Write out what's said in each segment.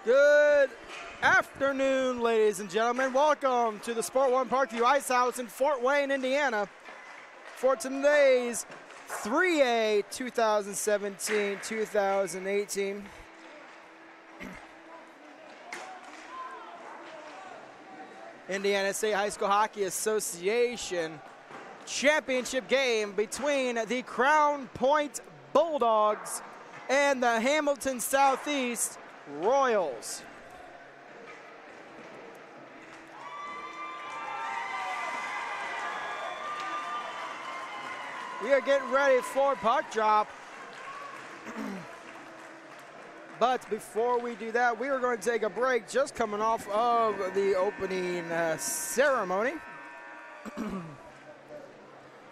Good afternoon, ladies and gentlemen. Welcome to the Sport One Parkview Ice House in Fort Wayne, Indiana, for today's 3A 2017-2018 Indiana State High School Hockey Association championship game between the Crown Point Bulldogs and the Hamilton Southeast Royals. We are getting ready for puck drop. But before we do that, we are going to take a break, just coming off of the opening ceremony.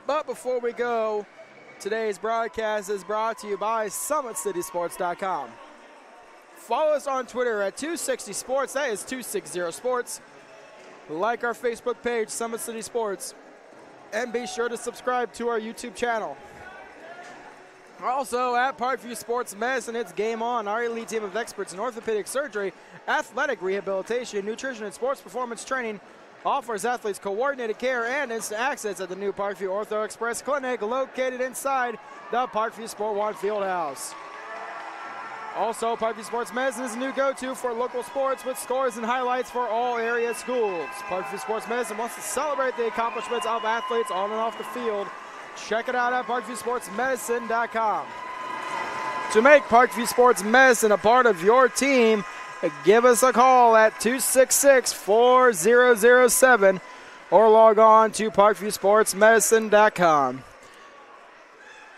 But before we go, today's broadcast is brought to you by SummitCitySports.com. Follow us on Twitter at 260sports, that is 260sports. Like our Facebook page, Summit City Sports, and be sure to subscribe to our YouTube channel. Also at Parkview Sports Medicine, it's Game On. Our elite team of experts in orthopedic surgery, athletic rehabilitation, nutrition, and sports performance training offers athletes coordinated care and instant access at the new Parkview Ortho Express Clinic located inside the Parkview Sport One Fieldhouse. Also, Parkview Sports Medicine is a new go-to for local sports with scores and highlights for all area schools. Parkview Sports Medicine wants to celebrate the accomplishments of athletes on and off the field. Check it out at ParkviewSportsMedicine.com. To make Parkview Sports Medicine a part of your team, give us a call at 266-4007 or log on to ParkviewSportsMedicine.com.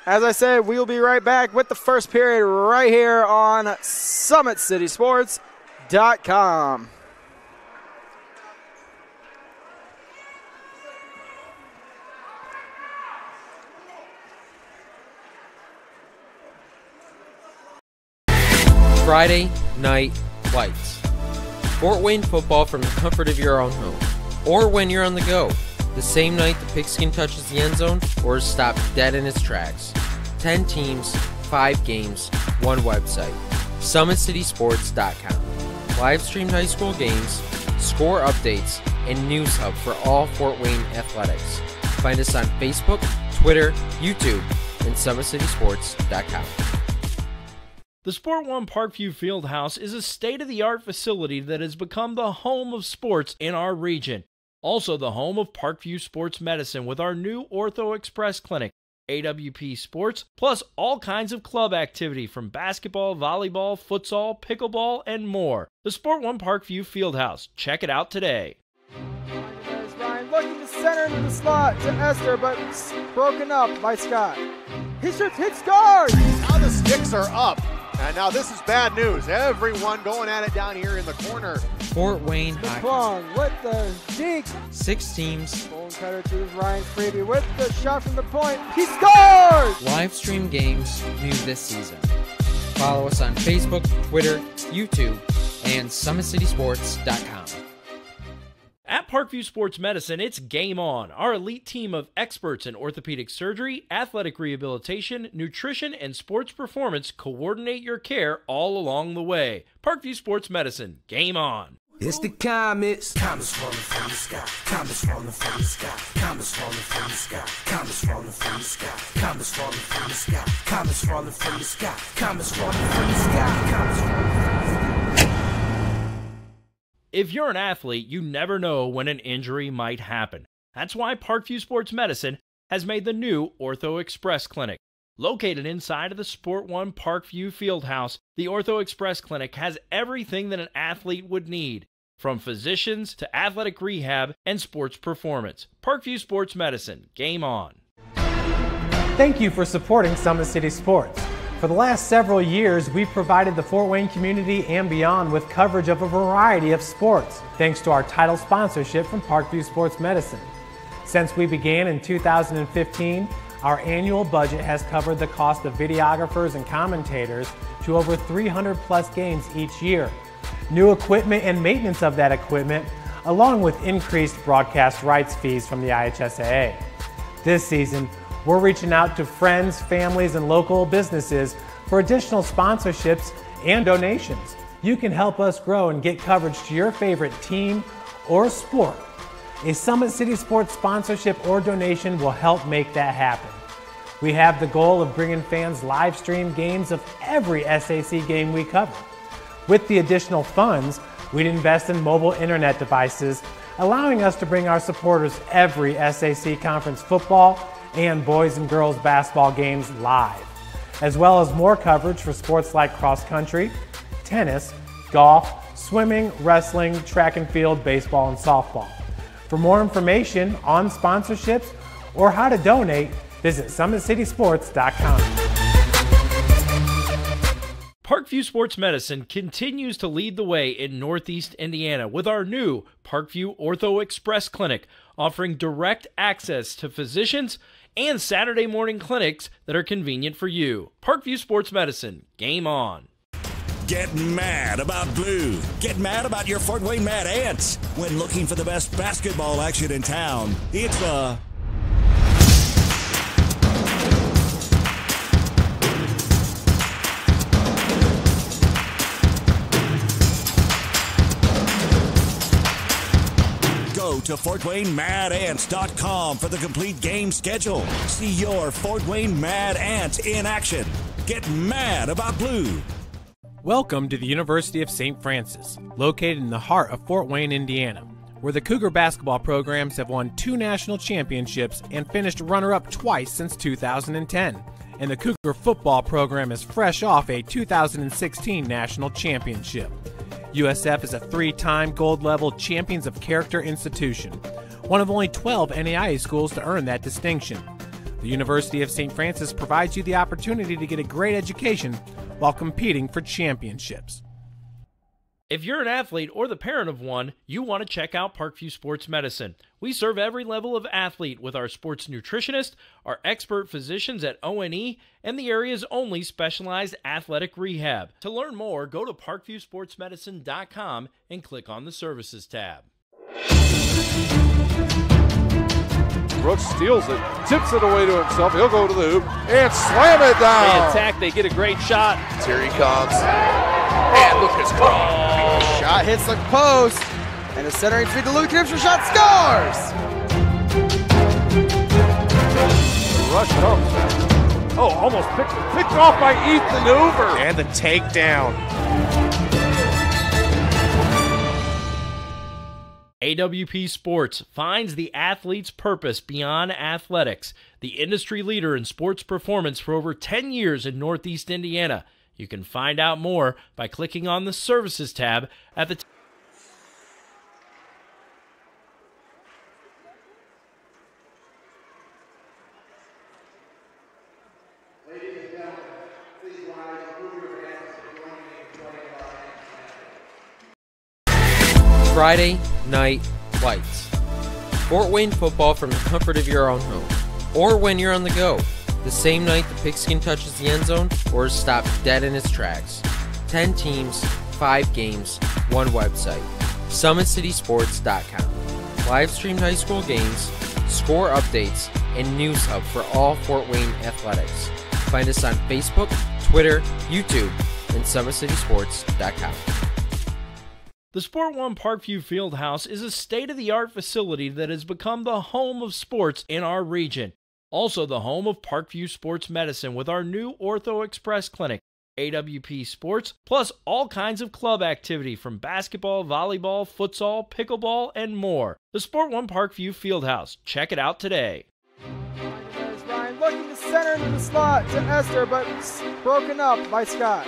As I said, we'll be right back with the first period right here on SummitCitySports.com. Friday Night Lights. Fort Wayne football from the comfort of your own home, or when you're on the go. The same night the pigskin touches the end zone or is stopped dead in its tracks. 10 teams, 5 games, 1 website. SummitCitySports.com. Live streamed high school games, score updates, and news hub for all Fort Wayne athletics. Find us on Facebook, Twitter, YouTube, and SummitCitySports.com. The Sport One Parkview Fieldhouse is a state-of-the-art facility that has become the home of sports in our region. Also the home of Parkview Sports Medicine with our new Ortho Express Clinic, AWP Sports, plus all kinds of club activity from basketball, volleyball, futsal, pickleball, and more. The Sport One Parkview Fieldhouse. Check it out today. There's Ryan looking to center into the slot to Esther, but it's broken up by Scott. He should hit scores! Now the sticks are up. And now this is bad news. Everyone going at it down here in the corner. Fort Wayne Hockey with the deke. 6 teams. Bone cutter to Ryan Freeby with the shot from the point. He scores! Live stream games new this season. Follow us on Facebook, Twitter, YouTube, and SummitCitySports.com. At Parkview Sports Medicine, it's Game On. Our elite team of experts in orthopedic surgery, athletic rehabilitation, nutrition, and sports performance coordinate your care all along the way. Parkview Sports Medicine, Game On. It's the comets. Comets falling from the sky. Comets falling from the sky. Comets falling from the sky. Comets falling from the sky. Comets falling from the sky. Comets falling from the sky. Comets falling from the sky. Comets falling from the sky. If you're an athlete, you never know when an injury might happen. That's why Parkview Sports Medicine has made the new Ortho Express Clinic. Located inside of the Sport One Parkview Fieldhouse, the Ortho Express Clinic has everything that an athlete would need, from physicians to athletic rehab and sports performance. Parkview Sports Medicine, Game On. Thank you for supporting Summit City Sports. For the last several years, we've provided the Fort Wayne community and beyond with coverage of a variety of sports, thanks to our title sponsorship from Parkview Sports Medicine. Since we began in 2015, our annual budget has covered the cost of videographers and commentators to over 300 plus games each year. New equipment and maintenance of that equipment, along with increased broadcast rights fees from the ISHSHA. This season, we're reaching out to friends, families, and local businesses for additional sponsorships and donations. you can help us grow and get coverage to your favorite team or sport. A Summit City Sports sponsorship or donation will help make that happen. We have the goal of bringing fans live stream games of every SAC game we cover. With the additional funds, we'd invest in mobile internet devices, allowing us to bring our supporters every SAC conference football and boys and girls basketball games live, as well as more coverage for sports like cross country, tennis, golf, swimming, wrestling, track and field, baseball, and softball. For more information on sponsorships or how to donate, visit SummitCitySports.com. Parkview Sports Medicine continues to lead the way in Northeast Indiana with our new Parkview Ortho Express Clinic, offering direct access to physicians and Saturday morning clinics that are convenient for you. Parkview Sports Medicine, game on. Get mad about blue. Get mad about your Fort Wayne Mad Ants. When looking for the best basketball action in town, it's the Go to FortWayneMadAnts.com for the complete game schedule. See your Fort Wayne Mad Ants in action. Get mad about blue. Welcome to the University of St. Francis, located in the heart of Fort Wayne, Indiana, where the Cougar basketball programs have won 2 national championships and finished runner-up twice since 2010. And the Cougar football program is fresh off a 2016 national championship. USF is a 3-time gold-level Champions of Character institution, one of only 12 NAIA schools to earn that distinction. The University of St. Francis provides you the opportunity to get a great education while competing for championships. If you're an athlete or the parent of one, you want to check out Parkview Sports Medicine. We serve every level of athlete with our sports nutritionist, our expert physicians at O&E, and the area's only specialized athletic rehab. To learn more, go to parkviewsportsmedicine.com and click on the Services tab. Brooks steals it, tips it away to himself. He'll go to the hoop and slam it down. They attack, they get a great shot. Here he comes. And Lucas Craw. Shot hits the post. And the centering feed to Luke Gibson. Shot scores. The rush comes. Oh, almost picked off by Ethan Hoover. And the takedown. AWP Sports finds the athlete's purpose beyond athletics. The industry leader in sports performance for over 10 years in Northeast Indiana. You can find out more by clicking on the Services tab at the Friday Night Lights. Fort Wayne football from the comfort of your own home, or when you're on the go. The same night the pigskin touches the end zone, or is stopped dead in its tracks. 10 teams, 5 games, 1 website. SummitCitySports.com. Live streamed high school games, score updates, and news hub for all Fort Wayne athletics. Find us on Facebook, Twitter, YouTube, and SummitCitySports.com. The Sport One Parkview Fieldhouse is a state-of-the-art facility that has become the home of sports in our region. Also the home of Parkview Sports Medicine with our new Ortho Express Clinic, AWP Sports, plus all kinds of club activity from basketball, volleyball, futsal, pickleball, and more. The Sport One Parkview Fieldhouse. Check it out today. There's Ryan looking to center into the slot to Esther, but broken up by Scott.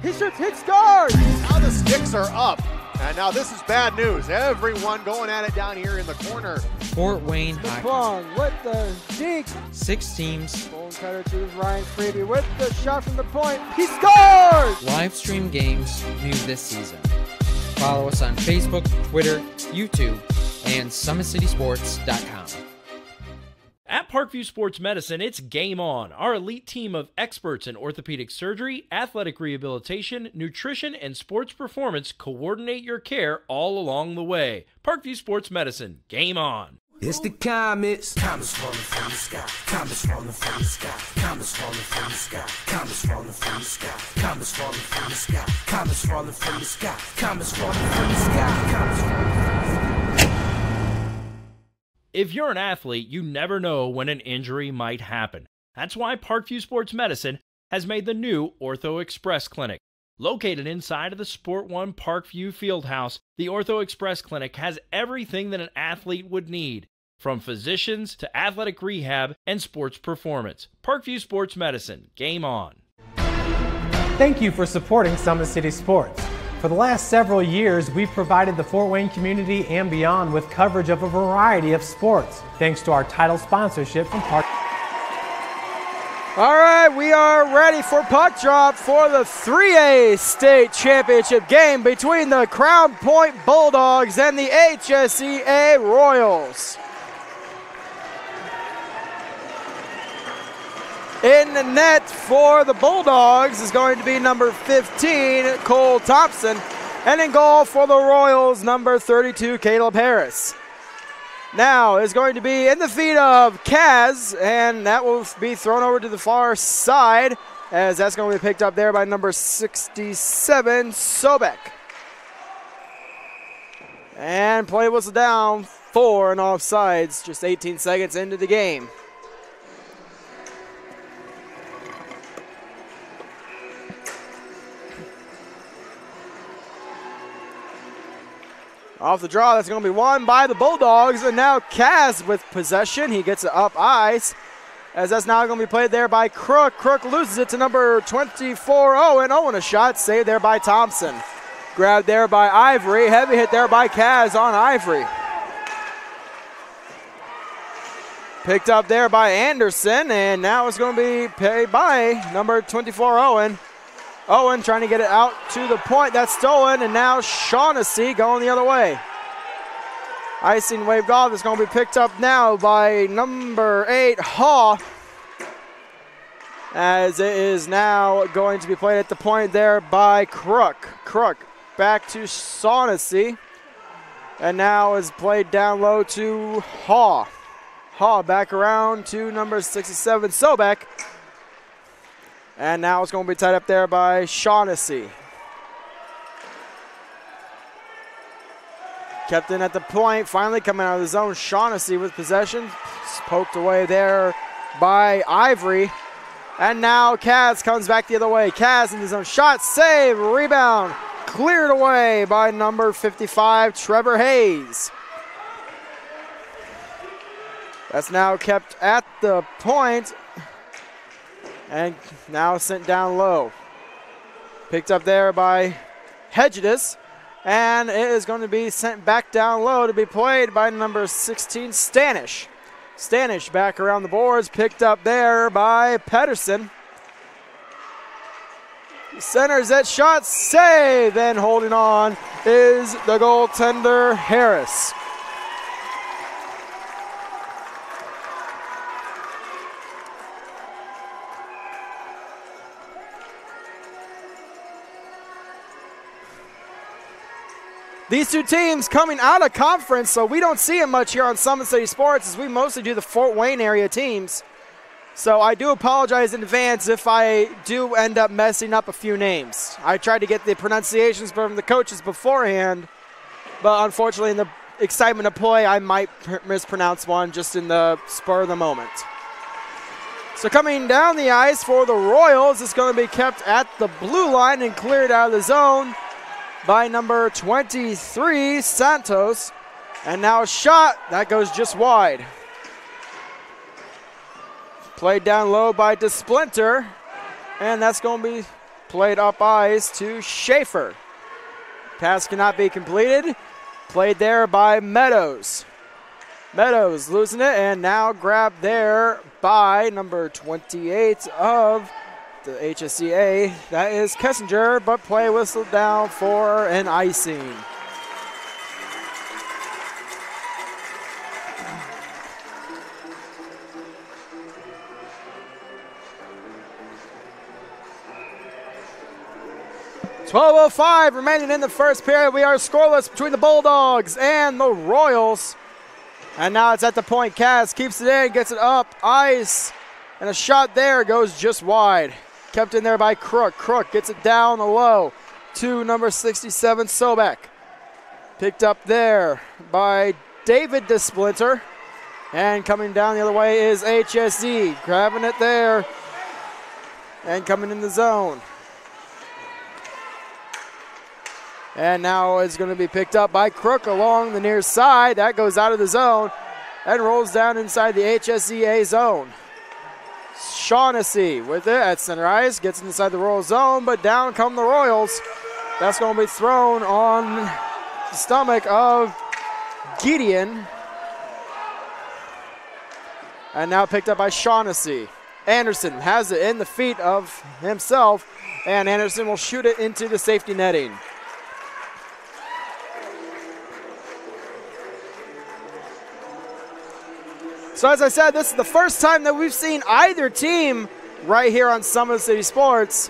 He shoots, hit, scores! Now the sticks are up. And now this is bad news. Everyone going at it down here in the corner. Fort Wayne Hockey. Long with the deke. 6 teams. Bone cutter to Ryan Freeby with the shot from the point. He scores! Live stream games new this season. Follow us on Facebook, Twitter, YouTube, and SummitCitySports.com. At Parkview Sports Medicine, it's game on. Our elite team of experts in orthopedic surgery, athletic rehabilitation, nutrition, and sports performance coordinate your care all along the way. Parkview Sports Medicine, game on. It's the comets. Comets falling from the sky. Comets falling from the sky. Comets falling from the sky. Comets falling from the sky. Comets falling from the sky. Comets falling from the sky. Comets falling from the sky. Comets falling from the sky. If you're an athlete, you never know when an injury might happen. That's why Parkview Sports Medicine has made the new Ortho Express Clinic. Located inside of the Sport One Parkview Fieldhouse, the Ortho Express Clinic has everything that an athlete would need, from physicians to athletic rehab and sports performance. Parkview Sports Medicine, game on. Thank you for supporting Summit City Sports. For the last several years, we've provided the Fort Wayne community and beyond with coverage of a variety of sports, thanks to our title sponsorship from Park. All right, we are ready for puck drop for the 3A state championship game between the Crown Point Bulldogs and the ISHSHA Royals. In the net for the Bulldogs is going to be number 15, Cole Thompson, and in goal for the Royals, number 32, Caleb Harris. Now is going to be in the feet of Kaz, and that will be thrown over to the far side, as that's going to be picked up there by number 67, Sobek. And play whistle down for an offsides, just 18 seconds into the game. Off the draw, that's going to be won by the Bulldogs, and now Kaz with possession. He gets it up ice, as that's now going to be played there by Crook. Crook loses it to number 24, Owen. Owen, a shot saved there by Thompson. Grabbed there by Ivory. Heavy hit there by Kaz on Ivory. Picked up there by Anderson, and now it's going to be paid by number 24, Owen. Owen trying to get it out to the point. That's stolen, and now Shaughnessy going the other way. Icing waved off. It's going to be picked up now by number 8, Haw. As it is now going to be played at the point there by Crook. Crook back to Shaughnessy. And now is played down low to Haw. Haw back around to number 67, Sobek. And now it's going to be tied up there by Shaughnessy. Kept in at the point, finally coming out of the zone. Shaughnessy with possession. Poked away there by Ivory. And now Kaz comes back the other way. Kaz in the zone. Shot, save, rebound. Cleared away by number 55, Trevor Hayes. That's now kept at the point. And now sent down low. Picked up there by Hedges. And it is going to be sent back down low to be played by number 16, Stanish. Stanish back around the boards. Picked up there by Pedersen. Centers that shot, save. And holding on is the goaltender, Harris. These two teams coming out of conference, so we don't see them much here on Summit City Sports, as we mostly do the Fort Wayne area teams. So I do apologize in advance if I do end up messing up a few names. I tried to get the pronunciations from the coaches beforehand, but unfortunately in the excitement of play, I might mispronounce one just in the spur of the moment. So coming down the ice for the Royals, it's going to be kept at the blue line and cleared out of the zone by number 23, Santos. And now a shot that goes just wide. Played down low by DeSplinter, and that's going to be played up ice to Schaefer. Pass cannot be completed. Played there by Meadows. Meadows losing it, and now grabbed there by number 28 of the HSCA. That is Kessinger, but play whistled down for an icing. .12:05 remaining in the first period. We are scoreless between the Bulldogs and the Royals. And now it's at the point. Kaz keeps it in, gets it up, ice, and a shot there goes just wide. Kept in there by Crook. Crook gets it down the low to number 67, Sobek. Picked up there by David DeSplinter. And coming down the other way is HSE. Grabbing it there and coming in the zone. And now it's going to be picked up by Crook along the near side. That goes out of the zone and rolls down inside the HSEA zone. Shaughnessy with it at center ice. Gets inside the Royal zone, but down come the Royals. That's going to be thrown on the stomach of Gideon. And now picked up by Shaughnessy. Anderson has it in the feet of himself, and Anderson will shoot it into the safety netting. So as I said, this is the first time that we've seen either team right here on Summit City Sports.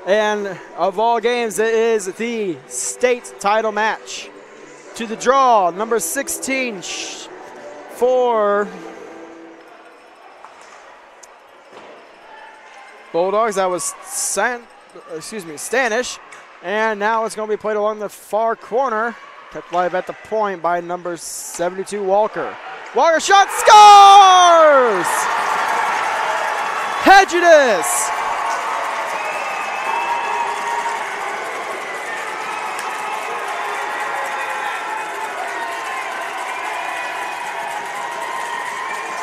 And of all games, it is the state title match. To the draw, number 16 for Bulldogs. That was Stanish. And now it's going to be played along the far corner. Kept live at the point by number 72, Walker. Walker shot, scores! Hedges!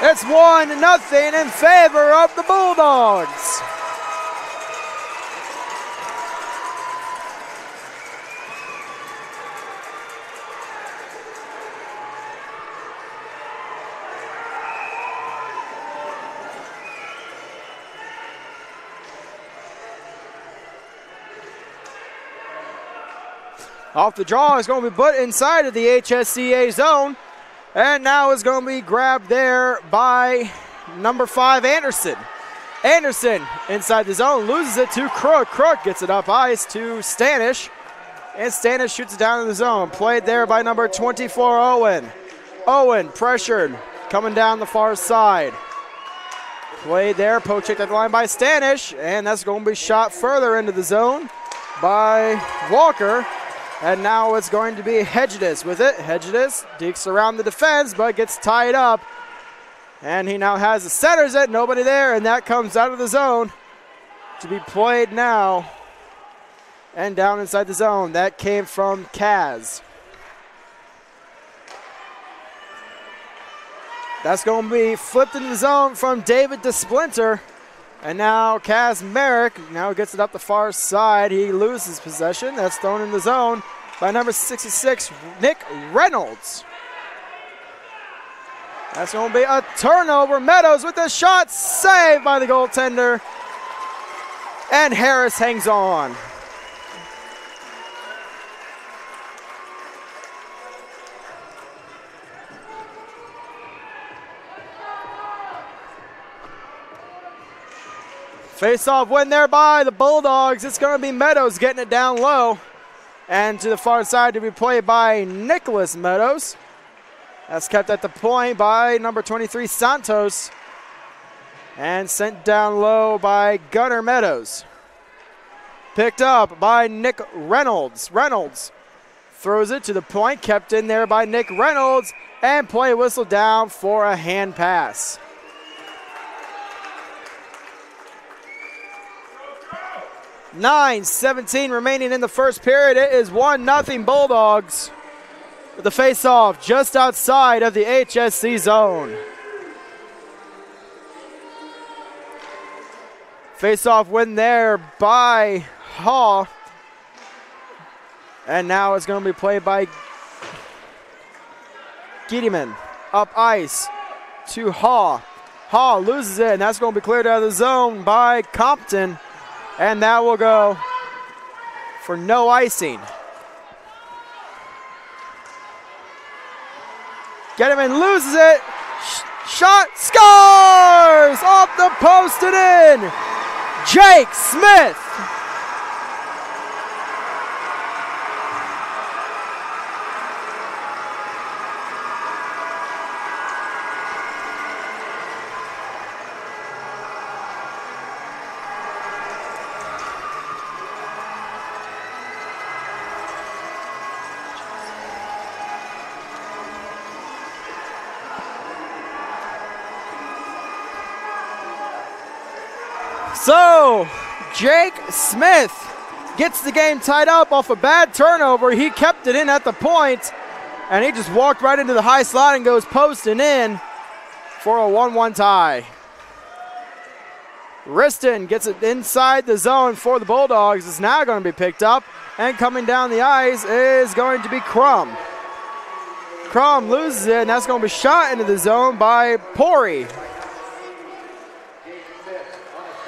It's 1-0 in favor of the Bulldogs. Off the draw is going to be put inside of the HSCA zone. And now is going to be grabbed there by number 5, Anderson. Anderson inside the zone, loses it to Crook. Crook gets it up ice to Stanish. And Stanish shoots it down in the zone. Played there by number 24, Owen. Owen pressured, coming down the far side. Played there, poke checked at the line by Stanish. And that's going to be shot further into the zone by Walker. And now it's going to be Hedges with it. Hedges dekes around the defense, but gets tied up. And he now has the centers it, nobody there, and that comes out of the zone to be played now. And down inside the zone. That came from Kaz. That's going to be flipped into the zone from David DeSplinter. And now Kaz Merrick now gets it up the far side. He loses possession. That's thrown in the zone by number 66, Nick Reynolds. That's going to be a turnover. Meadows with a shot, saved by the goaltender. And Harris hangs on. Face-off win there by the Bulldogs. It's going to be Meadows getting it down low. And to the far side to be played by Nicholas Meadows. That's kept at the point by number 23, Santos. And sent down low by Gunnar Meadows. Picked up by Nick Reynolds. Reynolds throws it to the point, kept in there by Nick Reynolds. And play whistle down for a hand pass. 9:17 remaining in the first period. It is 1-0 Bulldogs with the face-off just outside of the HSC zone. Face-off win there by Haw. And now it's going to be played by Gideman. Up ice to Haw. Haw loses it, and that's going to be cleared out of the zone by Compton. And that will go for no icing. Getterman loses it. Shot, scores! Off the post and in. Jake Smith. So, Jake Smith gets the game tied up off a bad turnover. He kept it in at the point, and he just walked right into the high slot and goes posting in for a 1-1 tie. Riston gets it inside the zone for the Bulldogs. It's now going to be picked up, and coming down the ice is going to be Crum. Crum loses it, and that's going to be shot into the zone by Pori.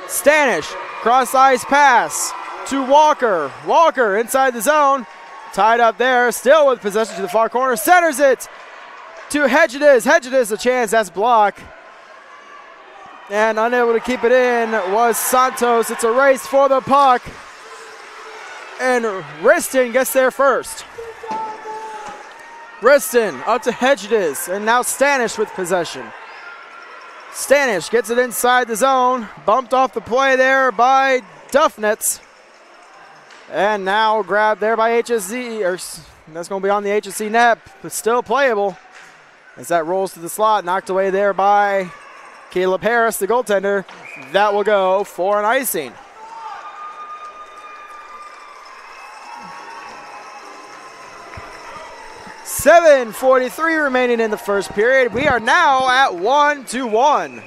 Stanish, cross ice pass to Walker. Walker inside the zone, tied up there, still with possession to the far corner, centers it to Hedges. Hedges a chance, that's blocked. And unable to keep it in was Santos. It's a race for the puck. And Riston gets there first. Riston up to Hedges, and now Stanish with possession. Stanish gets it inside the zone, bumped off the play there by Duffnitz. And now grabbed there by HSC, or that's going to be on the HSC net, but still playable. As that rolls to the slot, knocked away there by Caleb Harris, the goaltender. That will go for an icing. .7:43 remaining in the first period. We are now at 1-1.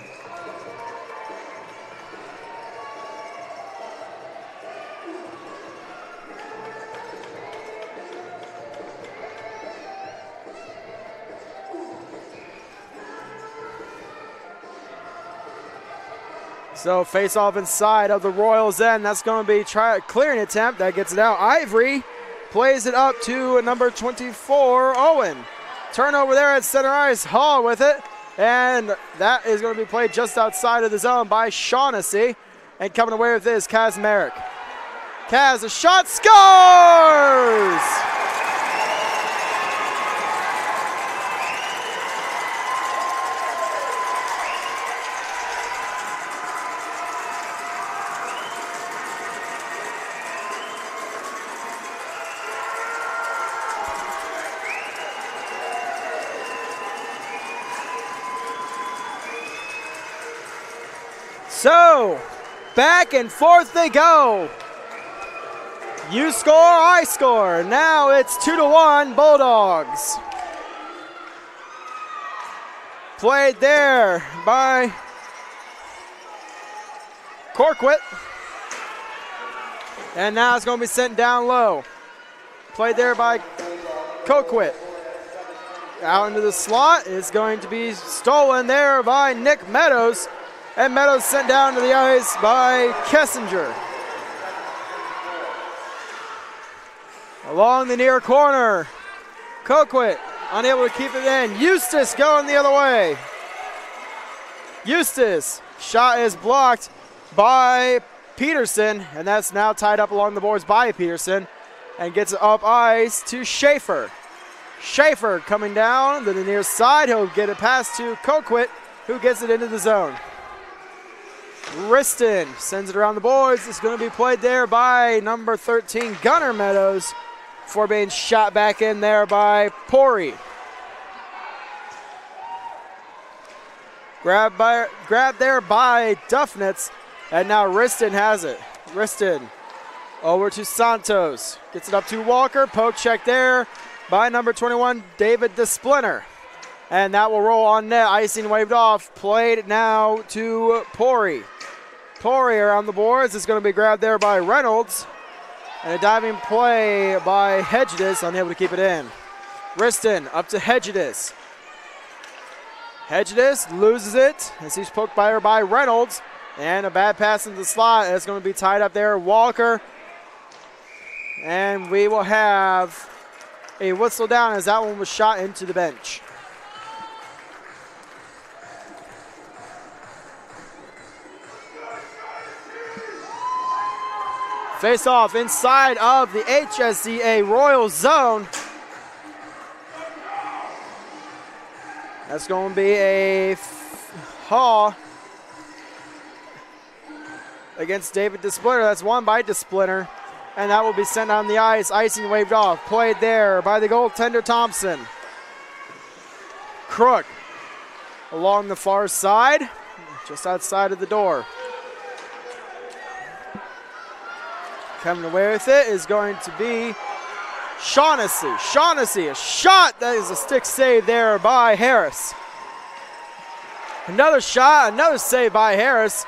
So face off inside of the Royals end. That's going to be a clearing attempt. That gets it out. Ivory plays it up to number 24, Owen. Turnover there at center ice. Hall with it. And that is going to be played just outside of the zone by Shaughnessy. And coming away with this, Kaz Merrick. Kaz, a shot, scores! So, back and forth they go. You score, I score. Now it's 2-1 Bulldogs. Played there by Corquit. And now it's going to be sent down low. Played there by Coquit. Out into the slot. It's going to be stolen there by Nick Meadows. And Meadows sent down to the ice by Kessinger. Along the near corner, Coquit unable to keep it in. Eustace going the other way. Eustace, shot is blocked by Peterson, and that's now tied up along the boards by Peterson, and gets it up ice to Schaefer. Schaefer coming down to the near side. He'll get it past to Coquit, who gets it into the zone. Riston sends it around the boards. It's going to be played there by number 13, Gunnar Meadows, before being shot back in there by Pori. Grabbed there by Duffnitz, and now Riston has it. Riston over to Santos. Gets it up to Walker. Poke check there by number 21, David DeSplinter. And that will roll on net. Icing waved off. Played now to Pori. Pori around the boards. It's going to be grabbed there by Reynolds. And a diving play by Hedges, unable to keep it in. Riston up to Hedges. Hedges loses it as he's poked by Reynolds. And a bad pass into the slot. It's going to be tied up there. Walker. And we will have a whistle down as that one was shot into the bench. Face off inside of the HSCA Royal zone. That's going to be a haul against David DeSplinter. That's won by DeSplinter. And that will be sent on the ice. Icing waved off. Played there by the goaltender Thompson. Crook along the far side, just outside of the door. Coming away with it is going to be Shaughnessy. Shaughnessy, a shot. That is a stick save there by Harris. Another shot, another save by Harris.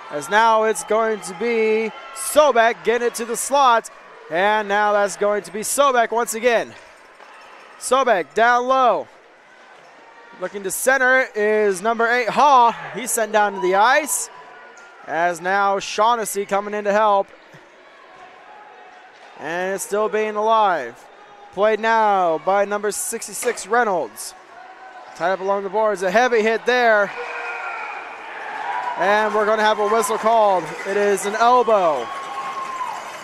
As now it's going to be Sobek getting it to the slot. And now that's going to be Sobek once again. Sobek down low. Looking to center is number 8, Haw. He's sent down to the ice. As now Shaughnessy coming in to help. And it's still being alive. Played now by number 66, Reynolds. Tied up along the boards. A heavy hit there. And we're going to have a whistle called. It is an elbow.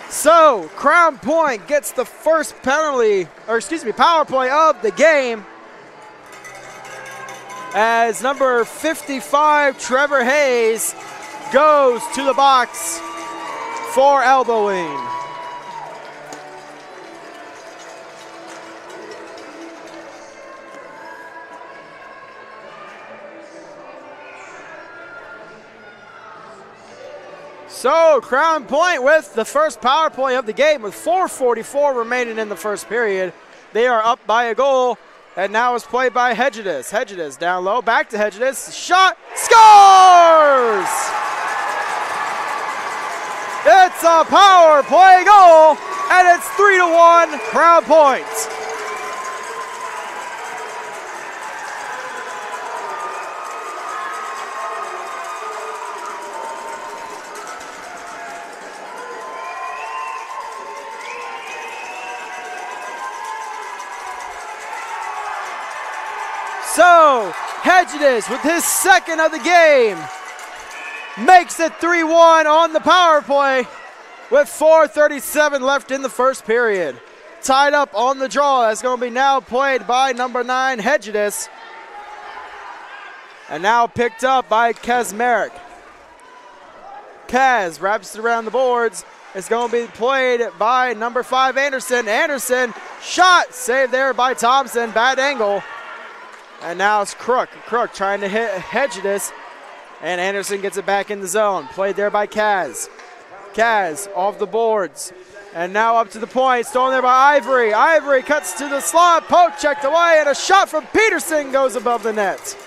So, Crown Point gets the first power play of the game. As number 55, Trevor Hayes, goes to the box for elbowing. So, Crown Point with the first power play of the game with 4:44 remaining in the first period. They are up by a goal, and now it's played by Hedges. Hedges down low, back to Hedges. Shot, scores! It's a power play goal, and it's 3-1 Crown Point. So, Hedges with his second of the game makes it 3-1 on the power play with 4:37 left in the first period. Tied up on the draw. That's going to be now played by number 9, Hedges. And now picked up by Kazmarek. Kaz wraps it around the boards. It's going to be played by number 5, Anderson. Anderson, shot, saved there by Thompson. Bad angle. And now it's Crook. Crook trying to hit Hedges. And Anderson gets it back in the zone. Played there by Kaz. Kaz off the boards. And now up to the point. Stolen there by Ivory. Ivory cuts to the slot. Poke checked away. And a shot from Peterson goes above the net.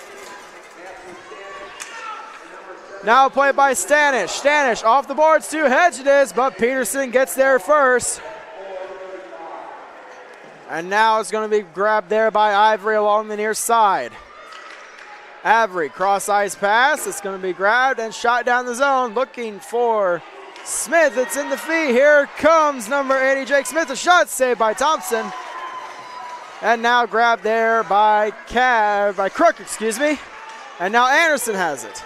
Now played by Stanish. Stanish off the boards to Hedges. But Peterson gets there first. And now it's going to be grabbed there by Ivory along the near side. Ivory, cross ice pass. It's going to be grabbed and shot down the zone. Looking for Smith. It's in the feet. Here comes number 80, Jake Smith. A shot saved by Thompson. And now grabbed there by Crook, And now Anderson has it.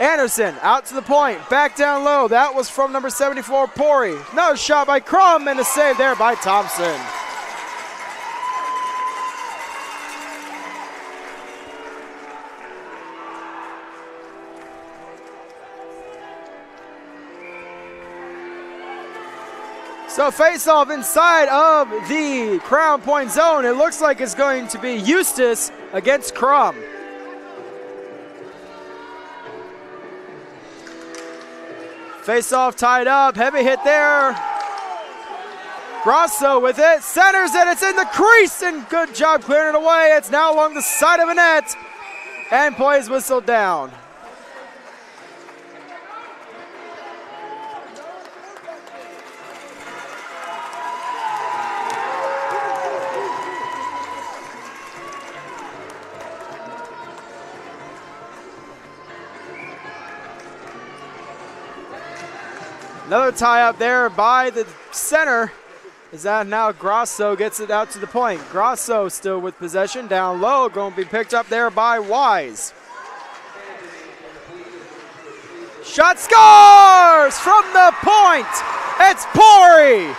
Anderson out to the point. Back down low. That was from number 74, Pori. Another shot by Crum and a save there by Thompson. So face-off inside of the Crown Point zone. It looks like it's going to be Eustace against Crum. Face-off tied up. Heavy hit there. Grosso with it. Centers it. It's in the crease. And good job clearing it away. It's now along the side of the net. And plays whistled down. Another tie up there by the center. Is that now Grosso gets it out to the point. Grosso still with possession down low. Going to be picked up there by Wise. Shot scores from the point. It's Pori.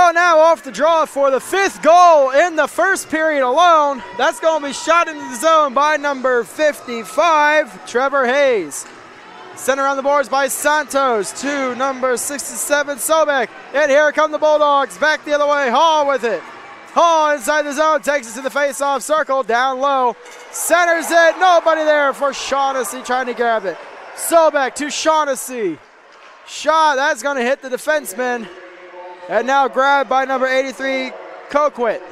So now off the draw for the 5th goal in the first period alone. That's going to be shot into the zone by number 55, Trevor Hayes. Sent around the boards by Santos to number 67, Sobek. And here come the Bulldogs. Back the other way. Hall with it. Hall inside the zone. Takes it to the face-off circle. Down low. Centers it. Nobody there for Shaughnessy trying to grab it. Sobek to Shaughnessy. Shot. That's going to hit the defenseman. And now grabbed by number 83, Coquit.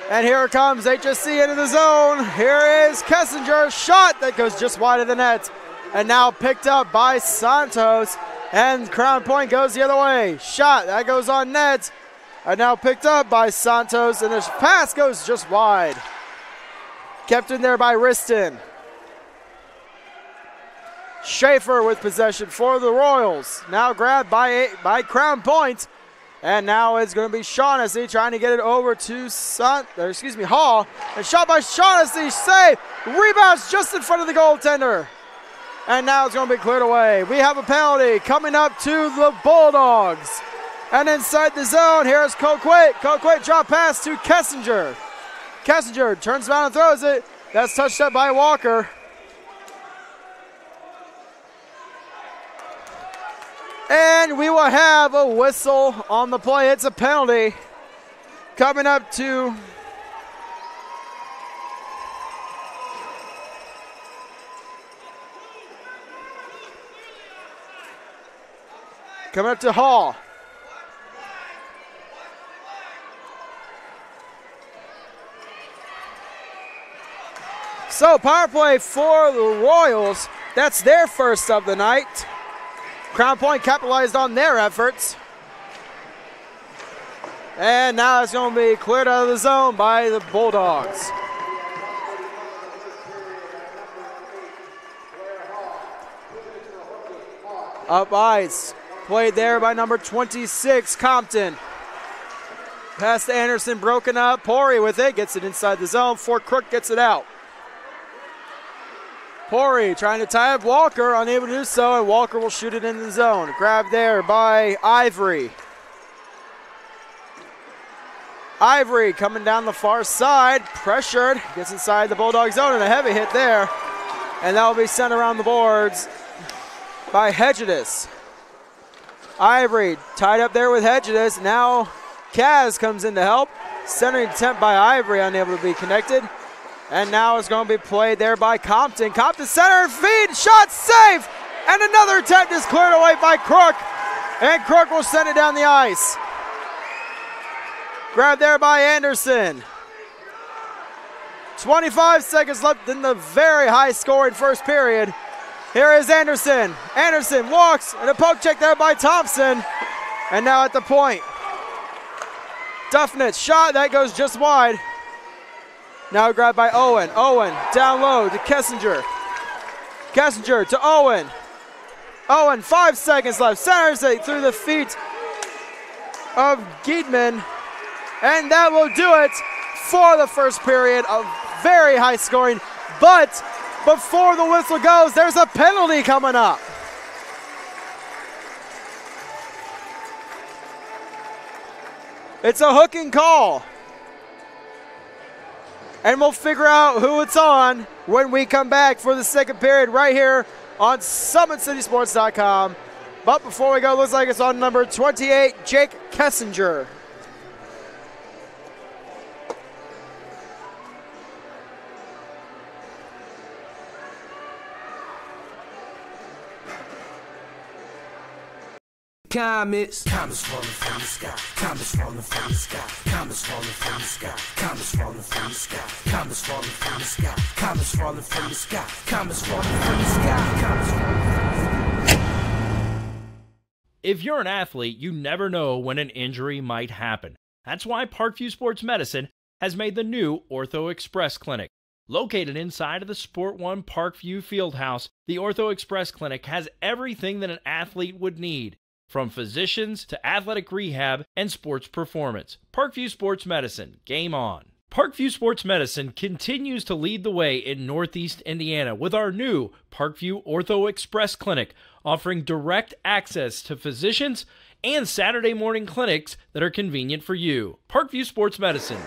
And here comes HSC into the zone. Here is Kessinger. Shot that goes just wide of the net. And now picked up by Santos. And Crown Point goes the other way. Shot that goes on net. And now picked up by Santos. And this pass goes just wide. Kept in there by Riston. Schaefer with possession for the Royals. Now grabbed by Crown Point. And now it's going to be Shaughnessy trying to get it over to Hall. And shot by Shaughnessy. Save. Rebounds just in front of the goaltender. And now it's going to be cleared away. We have a penalty coming up to the Bulldogs. And inside the zone, here's Coquit. Coquit drop pass to Kessinger. Kessinger turns around and throws it. That's touched up by Walker. And we will have a whistle on the play. It's a penalty coming up to Hall. So power play for the Royals. That's their first of the night. Crown Point capitalized on their efforts. And now it's going to be cleared out of the zone by the Bulldogs. Up ice. Played there by number 26, Compton. Pass to Anderson, broken up. Pori with it, gets it inside the zone. Fort Crook gets it out. Pori trying to tie up Walker, unable to do so, and Walker will shoot it into the zone. Grabbed there by Ivory. Ivory coming down the far side, pressured, gets inside the Bulldog zone, and a heavy hit there. And that will be sent around the boards by Hedges. Ivory tied up there with Hedges. Now Kaz comes in to help. Centering attempt by Ivory, unable to be connected. And now it's going to be played there by Compton. Compton center feed, shot, save! And another attempt is cleared away by Crook. And Crook will send it down the ice. Grabbed there by Anderson. 25 seconds left in the very high-scoring first period. Here is Anderson. Anderson walks, and a poke check there by Thompson. And now at the point. Duffnett shot, that goes just wide. Now grabbed by Owen. Owen down low to Kessinger. Kessinger to Owen. Owen, 5 seconds left. Centers it through the feet of Giedman. And that will do it for the first period of very high scoring. But before the whistle goes, there's a penalty coming up. It's a hooking call. And we'll figure out who it's on when we come back for the second period right here on SummitCitySports.com. But before we go, looks like it's on number 28, Jake Kessinger. Comets falling from the sky. Comets falling from the sky. Comets falling from the sky. Comets falling from the sky. Comets falling from the sky. Comets falling from the sky. Comets falling from the sky. Comets falling from the sky. If you're an athlete, you never know when an injury might happen. That's why Parkview Sports Medicine has made the new Ortho Express Clinic. Located inside of the Sport One Parkview Fieldhouse, the Ortho Express Clinic has everything that an athlete would need, from physicians to athletic rehab and sports performance. Parkview Sports Medicine, game on. Parkview Sports Medicine continues to lead the way in Northeast Indiana with our new Parkview Ortho Express Clinic, offering direct access to physicians and Saturday morning clinics that are convenient for you. Parkview Sports Medicine.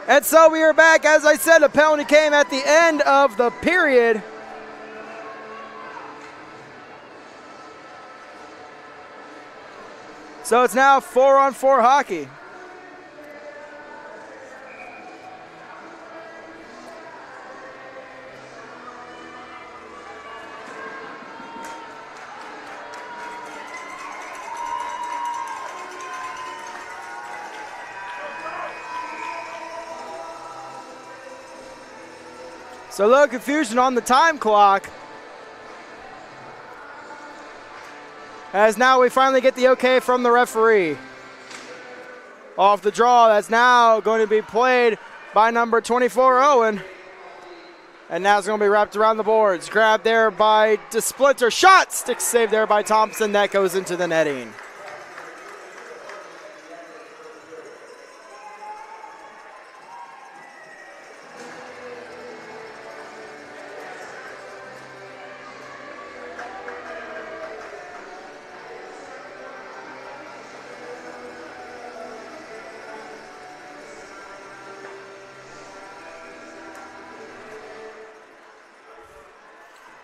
And so we are back. As I said, a penalty came at the end of the period. So it's now 4-on-4 hockey. So a little confusion on the time clock. As now we finally get the okay from the referee. Off the draw, that's now going to be played by number 24, Owen. And now it's going to be wrapped around the boards. Grabbed there by DeSplinter. Shot! Stick save there by Thompson. That goes into the netting.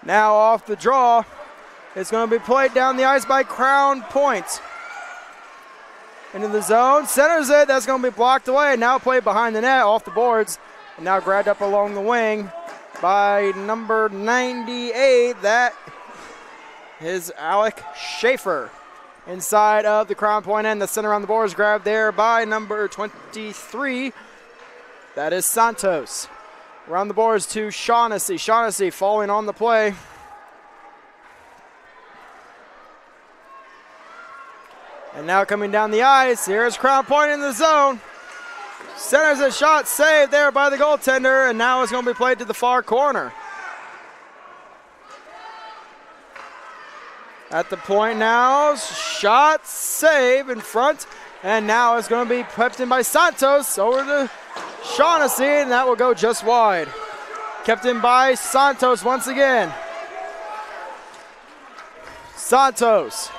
Now off the draw, it's going to be played down the ice by Crown Point. Into the zone, centers it, that's going to be blocked away. Now played behind the net, off the boards, and now grabbed up along the wing by number 98. That is Alec Schaefer. Inside of the Crown Point end, the center on the boards, grabbed there by number 23. That is Santos. Around the boards to Shaughnessy. Shaughnessy following on the play. And now coming down the ice, here's Crown Point in the zone. Centers a shot, saved there by the goaltender, and now it's going to be played to the far corner. At the point now, shot, save in front, and now it's going to be kept in by Santos over to Shaughnessy, and that will go just wide. Kept in by Santos once again. Santos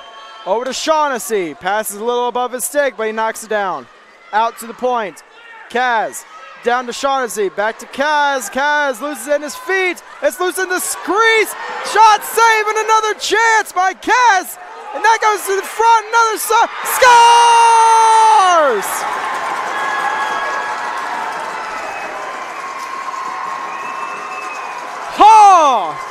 over to Shaughnessy. Passes a little above his stick, but he knocks it down. Out to the point. Kaz down to Shaughnessy. Back to Kaz. Kaz loses it in his feet. It's loose in the crease. Shot, save, and another chance by Kaz. And that goes to the front. Another scores! Ha!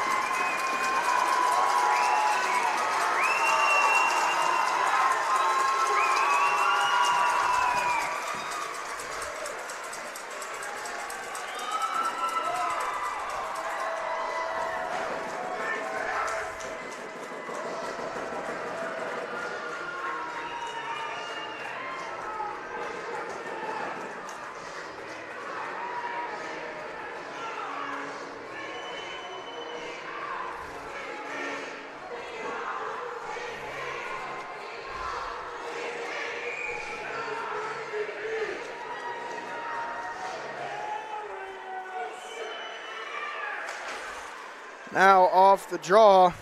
Now off the draw.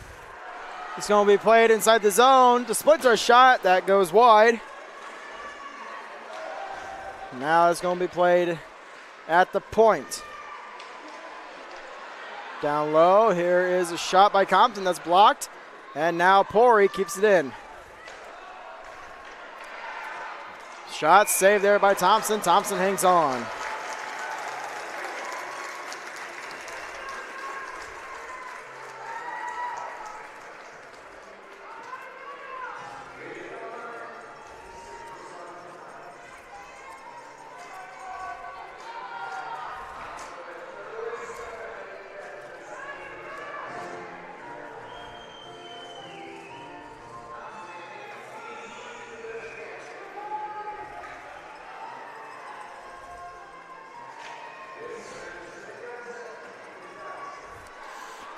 It's going to be played inside the zone. DeSplinter shot. That goes wide. Now it's going to be played at the point. Down low. Here is a shot by Compton that's blocked. And now Pori keeps it in. Shot saved there by Thompson. Thompson hangs on.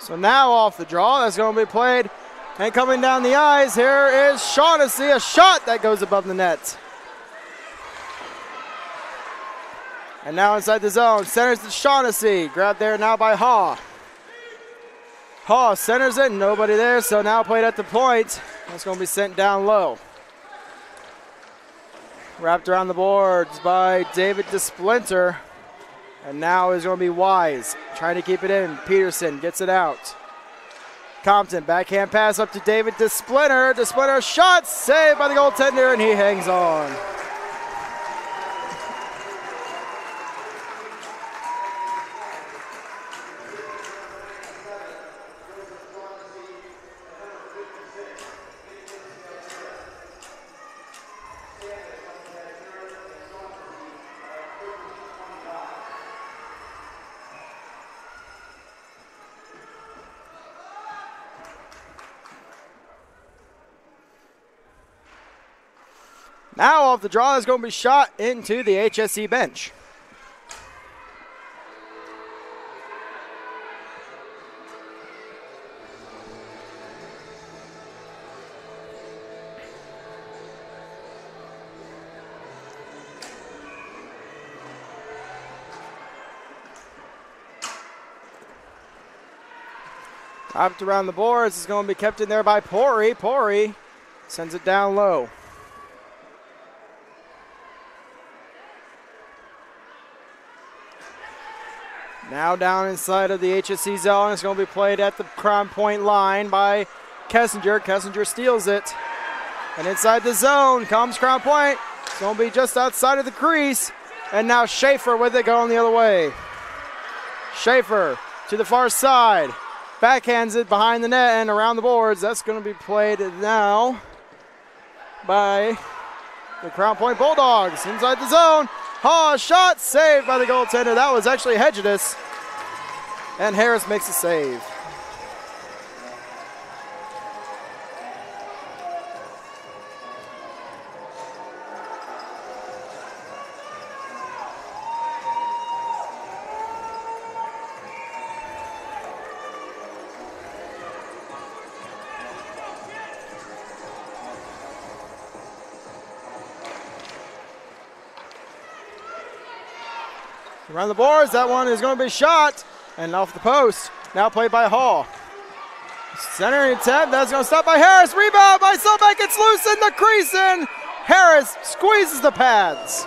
So now off the draw, that's going to be played. And coming down the ice, here is Shaughnessy, a shot that goes above the net. And now inside the zone, centers to Shaughnessy. Grabbed there now by Ha. Hall centers it, nobody there, so now played at the point. That's going to be sent down low. Wrapped around the boards by David DeSplinter. And now is going to be Wise, trying to keep it in. Peterson gets it out. Compton, backhand pass up to David DeSplinter. DeSplinter shot, saved by the goaltender, and he hangs on. Now off the draw is going to be shot into the HSE bench. Wrapped around the boards is going to be kept in there by Pori. Pori sends it down low. Now down inside of the HSE zone. It's going to be played at the Crown Point line by Kessinger. Kessinger steals it. And inside the zone comes Crown Point. It's going to be just outside of the crease. And now Schaefer with it going the other way. Schaefer to the far side. Backhands it behind the net and around the boards. That's going to be played now by the Crown Point Bulldogs. Inside the zone. Shot saved by the goaltender. That was actually Hedges. And Harris makes a save. Around the boards, that one is going to be shot and off the post. Now played by Hall. Center attempt, that's going to stop by Harris. Rebound by Sobek, it's loose in the crease and Harris squeezes the pads.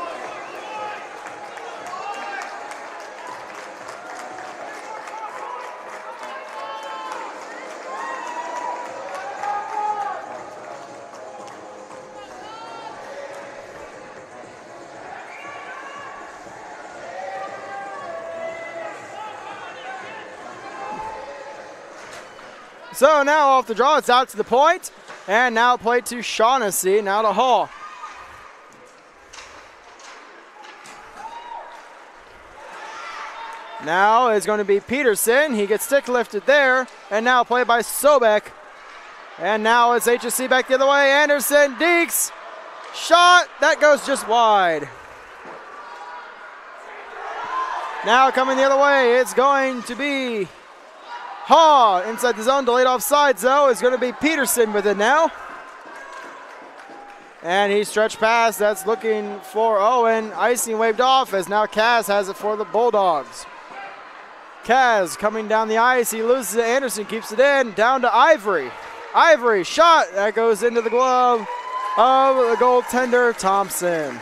So now off the draw, it's out to the point, and now played to Shaughnessy, now to Hall. Now is going to be Peterson. He gets stick lifted there, and now played by Sobek. And now it's HSC back the other way. Anderson, Deeks, shot, that goes just wide. Now coming the other way, it's going to be Hall inside the zone, delayed offside though, is going to be Peterson with it now. And he stretched past, that's looking for Owen. Icing waved off as now Kaz has it for the Bulldogs. Kaz coming down the ice, he loses it, Anderson keeps it in, down to Ivory. Ivory, shot, that goes into the glove of the goaltender, Thompson.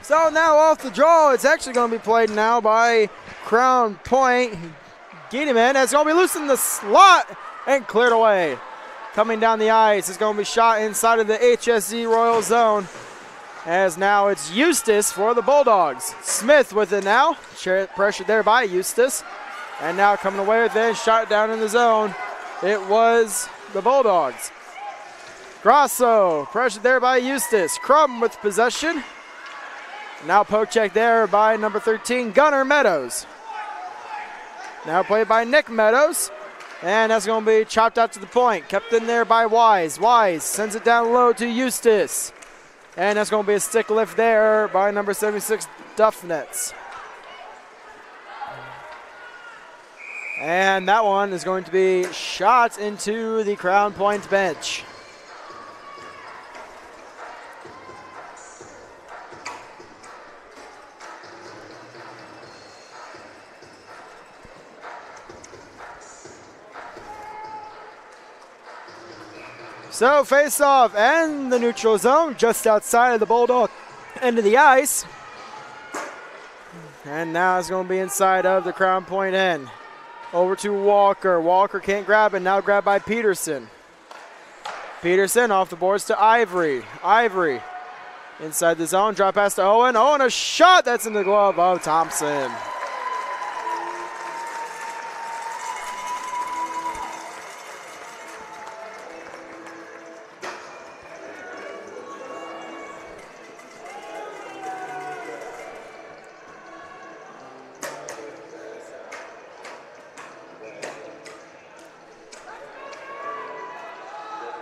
So now off the draw, it's actually going to be played now by Crown Point. Giedemann, it's going to be loose in the slot and cleared away. Coming down the ice, it's going to be shot inside of the HSE Royal Zone. As now it's Eustace for the Bulldogs. Smith with it now, pressured there by Eustace. And now coming away with it, shot down in the zone. It was the Bulldogs. Grasso, pressured there by Eustace. Crum with possession. Now poke check there by number 13, Gunnar Meadows. Now played by Nick Meadows. And that's going to be chopped out to the point. Kept in there by Wise. Wise sends it down low to Eustace. And that's going to be a stick lift there by number 76, Duffnetz. And that one is going to be shot into the Crown Point bench. So face-off and the neutral zone just outside of the Bulldog end of the ice. And now it's going to be inside of the Crown Point end. Over to Walker. Walker can't grab it. Now grabbed by Peterson. Peterson off the boards to Ivory. Ivory inside the zone. Drop pass to Owen. Owen, a shot that's in the glove of Thompson.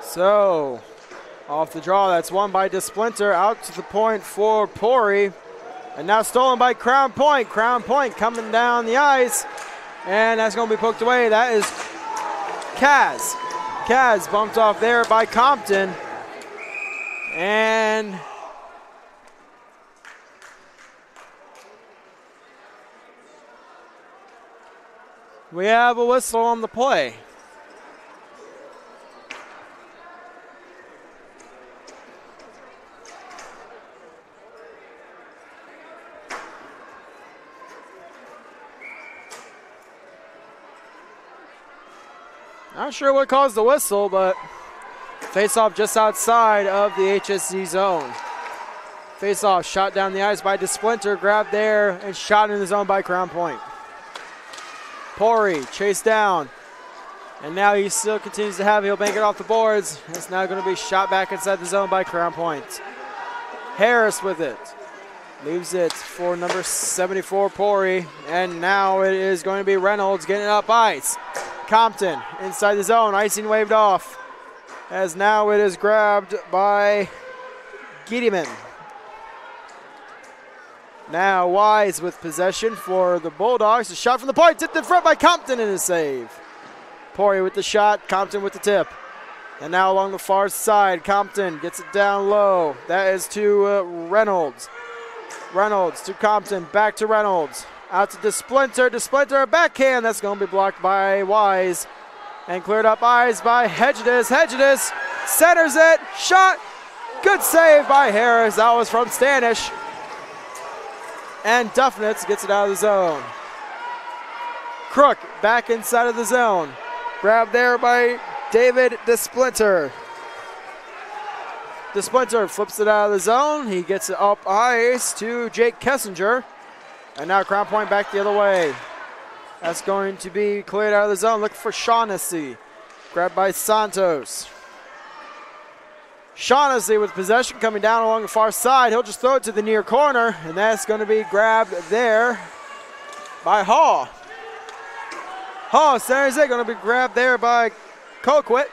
So, off the draw, that's won by DeSplinter, out to the point for Pori. And now stolen by Crown Point. Crown Point coming down the ice. And that's going to be poked away. That is Kaz. Kaz bumped off there by Compton. And we have a whistle on the play. Not sure what caused the whistle, but face-off just outside of the HSC zone. Face-off shot down the ice by DeSplinter, grabbed there and shot in the zone by Crown Point. Pori chased down, and now he still continues to have it. He'll bank it off the boards. It's now going to be shot back inside the zone by Crown Point. Harris with it. Leaves it for number 74, Pori, and now it is going to be Reynolds getting it up ice. Compton inside the zone, icing waved off, as now it is grabbed by Giediman. Now Wise with possession for the Bulldogs. A shot from the point, tipped in front by Compton and a save. Pori with the shot, Compton with the tip. And now along the far side, Compton gets it down low. That is to Reynolds. Reynolds to Compton, back to Reynolds. Out to DeSplinter. DeSplinter, a backhand. That's going to be blocked by Wise. And cleared up eyes by Hedges. Hedges centers it. Shot. Good save by Harris. That was from Stanish. And Duffnitz gets it out of the zone. Crook back inside of the zone. Grabbed there by David DeSplinter. DeSplinter flips it out of the zone. He gets it up ice to Jake Kessinger. And now Crown Point back the other way. That's going to be cleared out of the zone. Looking for Shaughnessy. Grabbed by Santos. Shaughnessy with possession coming down along the far side. He'll just throw it to the near corner. And that's going to be grabbed there by Hall. Hall centers it. Going to be grabbed there by Colquitt.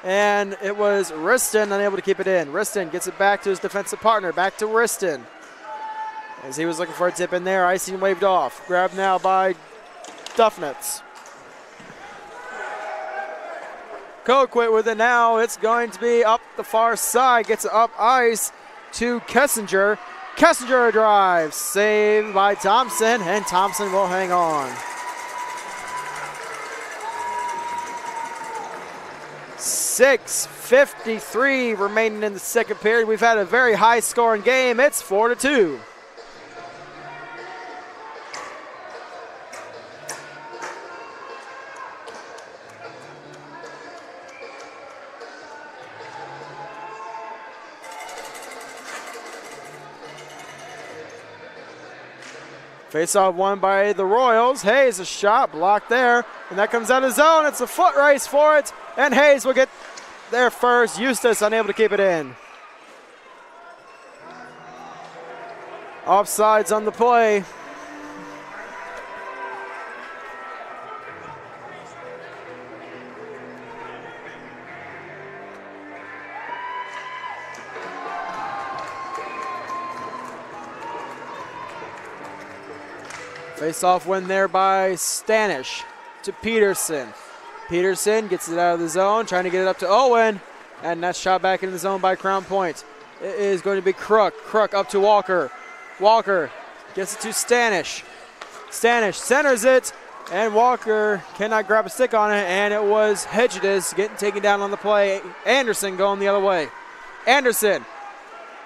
And it was Riston unable to keep it in. Riston gets it back to his defensive partner. Back to Riston. As he was looking for a tip in there, icing waved off. Grabbed now by Duffnitz. Colquitt with it now. It's going to be up the far side. Gets it up ice to Kessinger. Kessinger drives. Saved by Thompson, and Thompson will hang on. 6:53 remaining in the second period. We've had a very high-scoring game. It's 4-2. Face-off won by the Royals. Hayes, a shot blocked there, and that comes out of zone. It's a foot race for it, and Hayes will get there first. Eustace unable to keep it in. Offsides on the play. Face-off win there by Stanish to Peterson. Peterson gets it out of the zone, trying to get it up to Owen, and that's shot back into the zone by Crown Point. It is going to be Crook. Crook up to Walker. Walker gets it to Stanish. Stanish centers it, and Walker cannot grab a stick on it, and it was Hedges getting taken down on the play. Anderson going the other way. Anderson,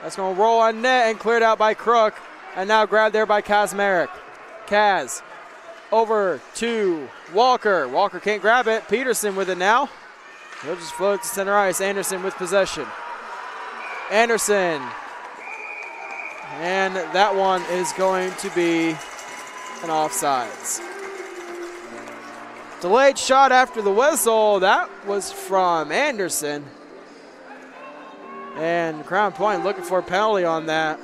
that's going to roll on net and cleared out by Crook, and now grabbed there by Kazmarek. Kaz over to Walker. Walker can't grab it. Peterson with it now. He'll just float to center ice. Anderson with possession. Anderson. And that one is going to be an offsides. Delayed shot after the whistle. That was from Anderson. And Crown Point looking for a penalty on that.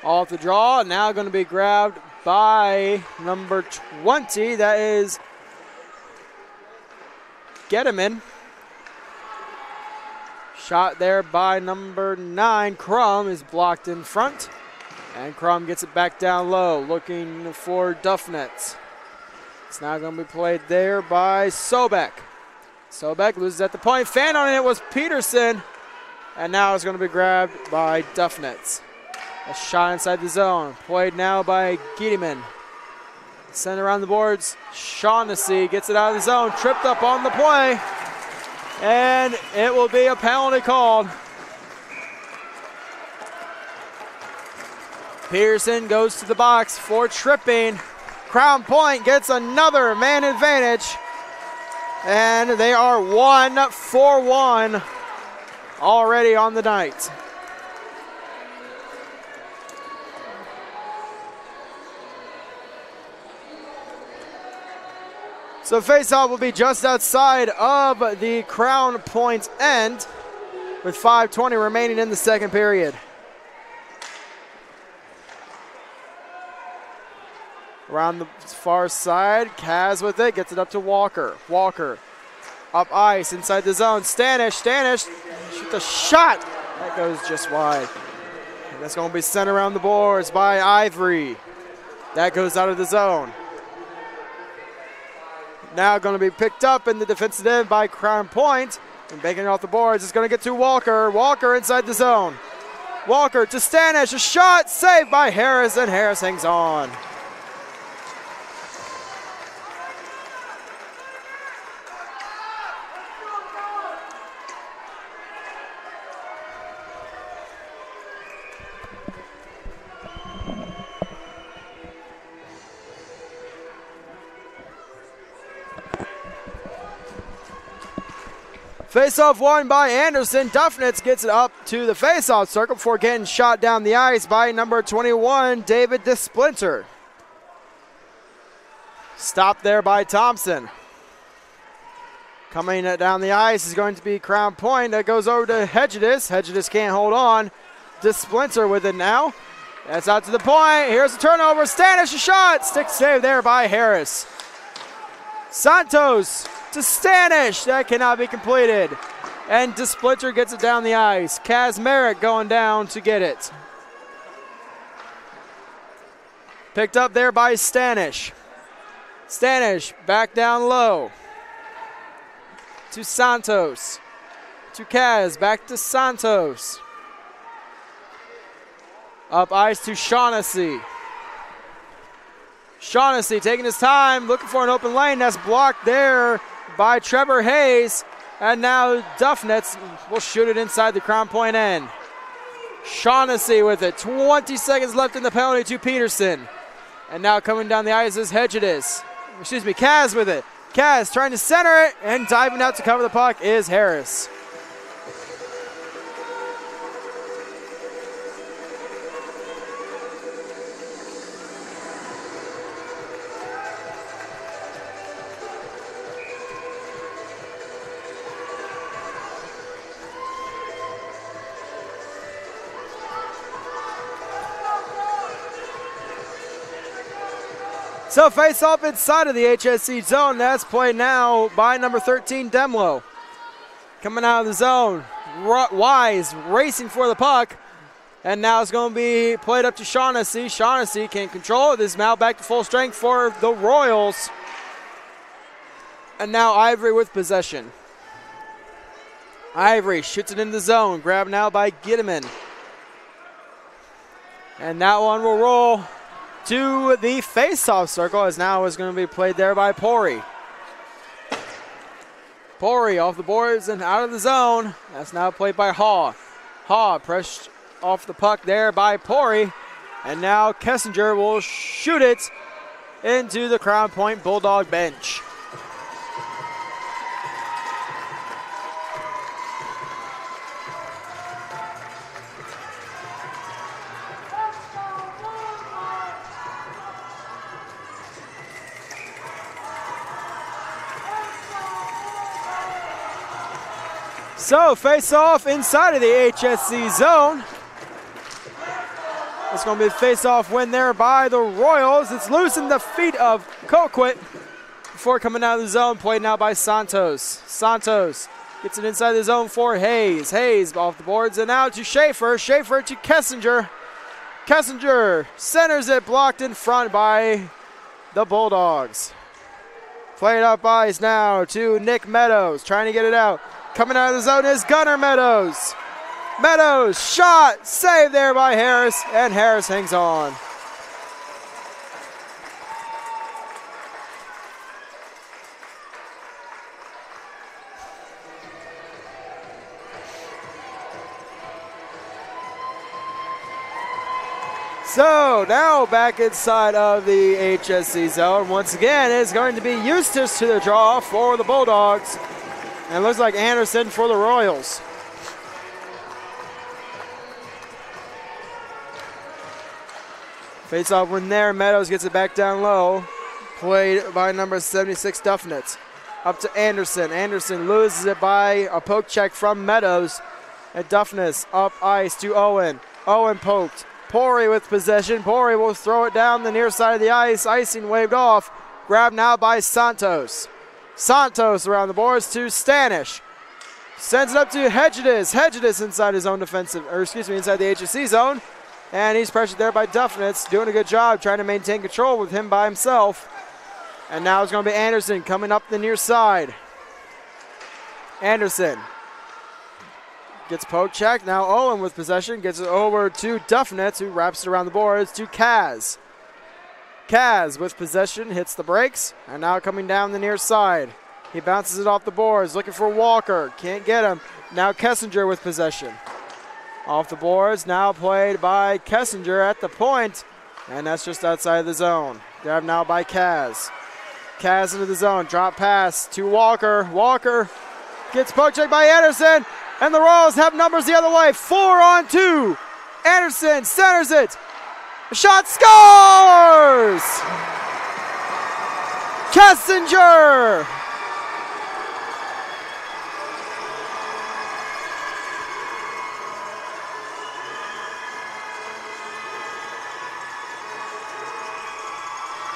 Off the draw, now going to be grabbed by number 20. That is Getterman. Shot there by number 9. Crum is blocked in front. And Crum gets it back down low, looking for Duffnetz. It's now going to be played there by Sobek. Sobek loses at the point. Fan on it was Peterson. And now it's going to be grabbed by Duffnetz. A shot inside the zone. Played now by Gideman. Sent around the boards. Shaughnessy gets it out of the zone. Tripped up on the play. And it will be a penalty called. Pearson goes to the box for tripping. Crown Point gets another man advantage. And they are 1-for-1 already on the night. So face-off will be just outside of the Crown Point end with 5:20 remaining in the second period. Around the far side, Kaz with it, gets it up to Walker. Walker up ice inside the zone. Stanish shoot the shot. That goes just wide. And that's going to be sent around the boards by Ivory. That goes out of the zone. Now going to be picked up in the defensive end by Crown Point. And banking it off the boards. It's going to get to Walker. Walker inside the zone. Walker to Stanish. A shot saved by Harris, and Harris hangs on. Face-off won by Anderson. Duffnitz gets it up to the face-off circle before getting shot down the ice by number 21, David DeSplinter. Stopped there by Thompson. Coming down the ice is going to be Crown Point. That goes over to Hedges. Hedges can't hold on. DeSplinter with it now. That's out to the point. Here's the turnover. Stanish a shot. Stick save there by Harris. Santos to Stanish. That cannot be completed. And DeSplinter gets it down the ice. Kazmarek going down to get it. Picked up there by Stanish. Stanish back down low. To Santos. To Kaz. Back to Santos. Up ice to Shaughnessy. Shaughnessy taking his time, looking for an open lane. That's blocked there by Trevor Hayes. And now Duffnetz will shoot it inside the Crown Point end. Shaughnessy with it. 20 seconds left in the penalty to Peterson. And now coming down the ice is Hedges. Excuse me, Kaz with it. Kaz trying to center it, and diving out to cover the puck is Harris. So face off inside of the HSC zone. That's played now by number 13, Demlo. Coming out of the zone. Wise racing for the puck. And now it's going to be played up to Shaughnessy. Shaughnessy can control it. This is now back to full strength for the Royals. And now Ivory with possession. Ivory shoots it in the zone. Grabbed now by Gittiman. And that one will roll to the face-off circle, as now is going to be played there by Pori. Pori off the boards and out of the zone. That's now played by Haw. Haw pressed off the puck there by Pori. And now Kessinger will shoot it into the Crown Point Bulldog bench. So face off inside of the HSC zone. It's going to be a face off win there by the Royals. It's loose in the feet of Coquit before coming out of the zone. Played now by Santos. Santos gets it inside the zone for Hayes. Hayes off the boards and now to Schaefer. Schaefer to Kessinger. Kessinger centers it, blocked in front by the Bulldogs. Played up ice now to Nick Meadows, trying to get it out. Coming out of the zone is Gunnar Meadows. Meadows, shot, saved there by Harris, and Harris hangs on. So now back inside of the HSC zone. Once again, it's going to be Eustace to the draw for the Bulldogs. And it looks like Anderson for the Royals. Face-off win there. Meadows gets it back down low. Played by number 76, Duffnitz. Up to Anderson. Anderson loses it by a poke check from Meadows. And Duffnitz up ice to Owen. Owen poked. Pori with possession. Pori will throw it down the near side of the ice. Icing waved off. Grabbed now by Santos. Santos around the boards to Stanish. Sends it up to Hedges. Hedges inside his own defensive, or excuse me, inside the HSC zone. And he's pressured there by Duffnitz, doing a good job trying to maintain control with him by himself. And now it's going to be Anderson coming up the near side. Anderson gets poke checked. Now Owen with possession gets it over to Duffnitz, who wraps it around the boards to Kaz. Kaz with possession hits the brakes, and now coming down the near side. He bounces it off the boards, looking for Walker. Can't get him. Now Kessinger with possession. Off the boards, now played by Kessinger at the point, and that's just outside the zone. Grabbed now by Kaz. Kaz into the zone, drop pass to Walker. Walker gets poke checked by Anderson, and the Royals have numbers the other way. 4-on-2. Anderson centers it. Shot scores! Kessinger!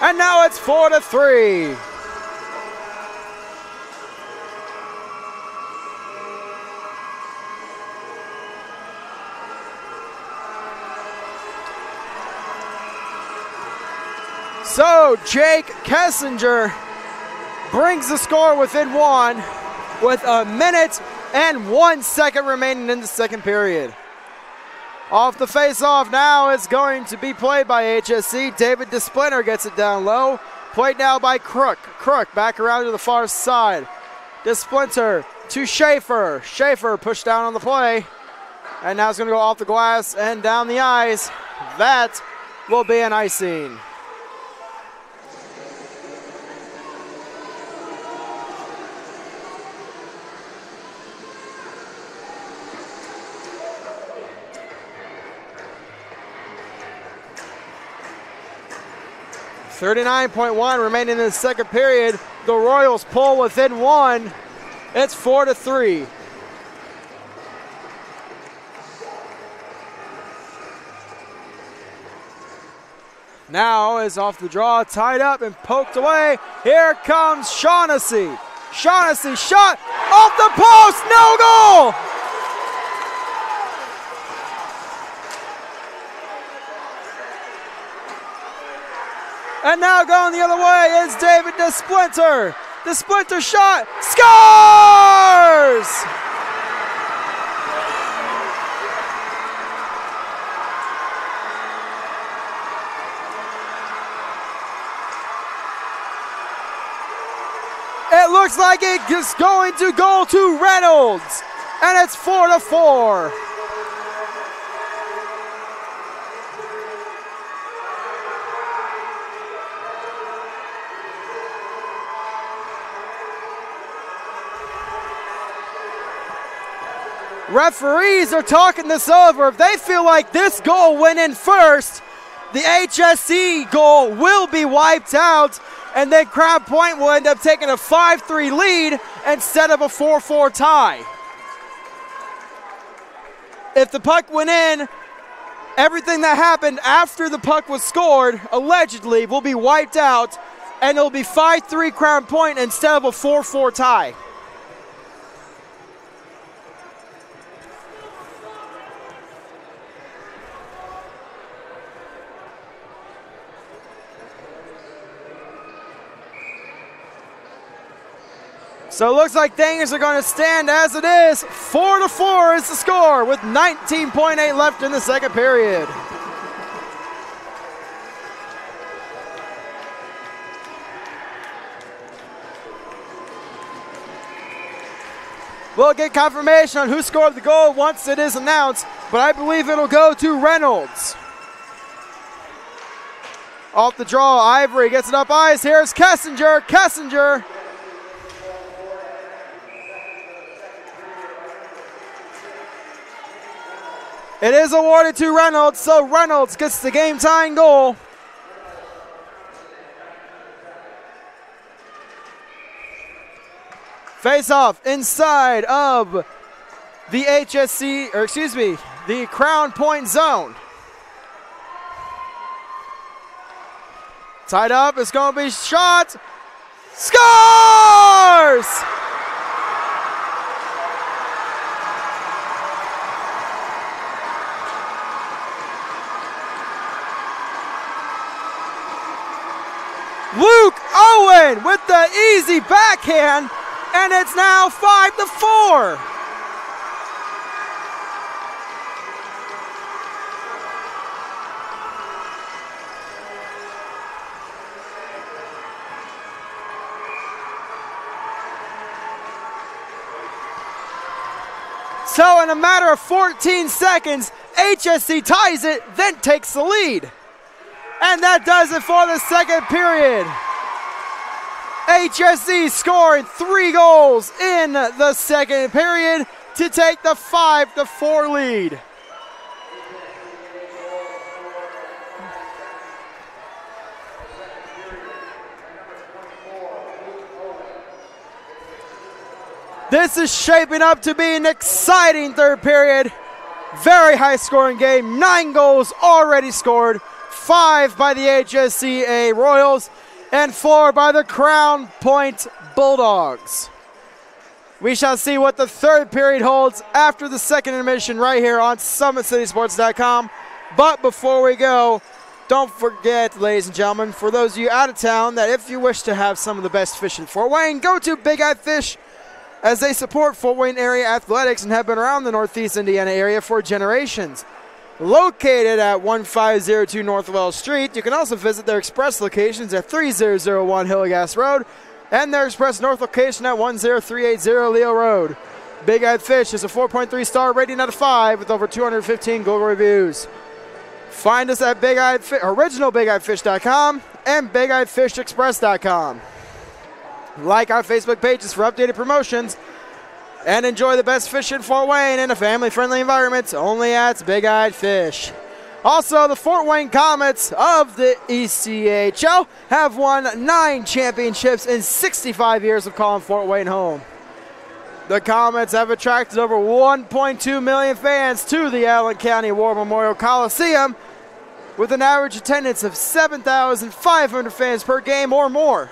And now it's 4-3. So Jake Kessinger brings the score within one with 1 minute and 1 second remaining in the second period. Off the face-off now, it's going to be played by HSC. David DeSplinter gets it down low. Played now by Crook. Crook back around to the far side. DeSplinter to Schaefer. Schaefer pushed down on the play. And now it's going to go off the glass and down the ice. That will be an icing. .1 remaining in the second period. The Royals pull within one. It's 4-3. Now is off the draw, tied up and poked away. Here comes Shaughnessy. Shaughnessy shot off the post, no goal! And now going the other way is David DeSplinter. DeSplinter shot, scores! It looks like it is going to go to Reynolds, and it's 4-4. Referees are talking this over. If they feel like this goal went in first, the HSC goal will be wiped out, and then Crown Point will end up taking a 5-3 lead instead of a 4-4 tie. If the puck went in, everything that happened after the puck was scored, allegedly, will be wiped out, and it'll be 5-3 Crown Point instead of a 4-4 tie. So it looks like things are going to stand as it is. 4-4 is the score with 19.8 left in the second period. We'll get confirmation on who scored the goal once it is announced, but I believe it'll go to Reynolds. Off the draw, Ivory gets it up ice. Here's Kessinger. Kessinger. It is awarded to Reynolds, so Reynolds gets the game-tying goal. Face-off inside of the HSC, or excuse me, the Crown Point zone. Tied up, it's going to be shot. Scores! Luke Owen with the easy backhand, and it's now 5-4. So in a matter of 14 seconds, HSC ties it, then takes the lead. And that does it for the second period. HSC scoring 3 goals in the second period to take the 5-4 lead. This is shaping up to be an exciting third period. Very high scoring game, 9 goals already scored. 5 by the HSCA Royals and 4 by the Crown Point Bulldogs. We shall see what the third period holds after the second intermission right here on SummitCitySports.com. But before we go, don't forget, ladies and gentlemen, for those of you out of town, that if you wish to have some of the best fish in Fort Wayne, go to Big Eye Fish, as they support Fort Wayne area athletics and have been around the Northeast Indiana area for generations. Located at 1502 North Wells Street, you can also visit their express locations at 3001 Hillegas Road and their express north location at 10380 Leo Road. Big Eyed Fish is a 4.3 star rating out of 5 with over 215 Google reviews. Find us at originalBigEyeFish.com and BigEyeFishExpress.com. Like our Facebook pages for updated promotions and enjoy the best fish in Fort Wayne in a family-friendly environment only at Big Eyed Fish. Also, the Fort Wayne Comets of the ECHL have won 9 championships in 65 years of calling Fort Wayne home. The Comets have attracted over 1.2 million fans to the Allen County War Memorial Coliseum with an average attendance of 7,500 fans per game or more.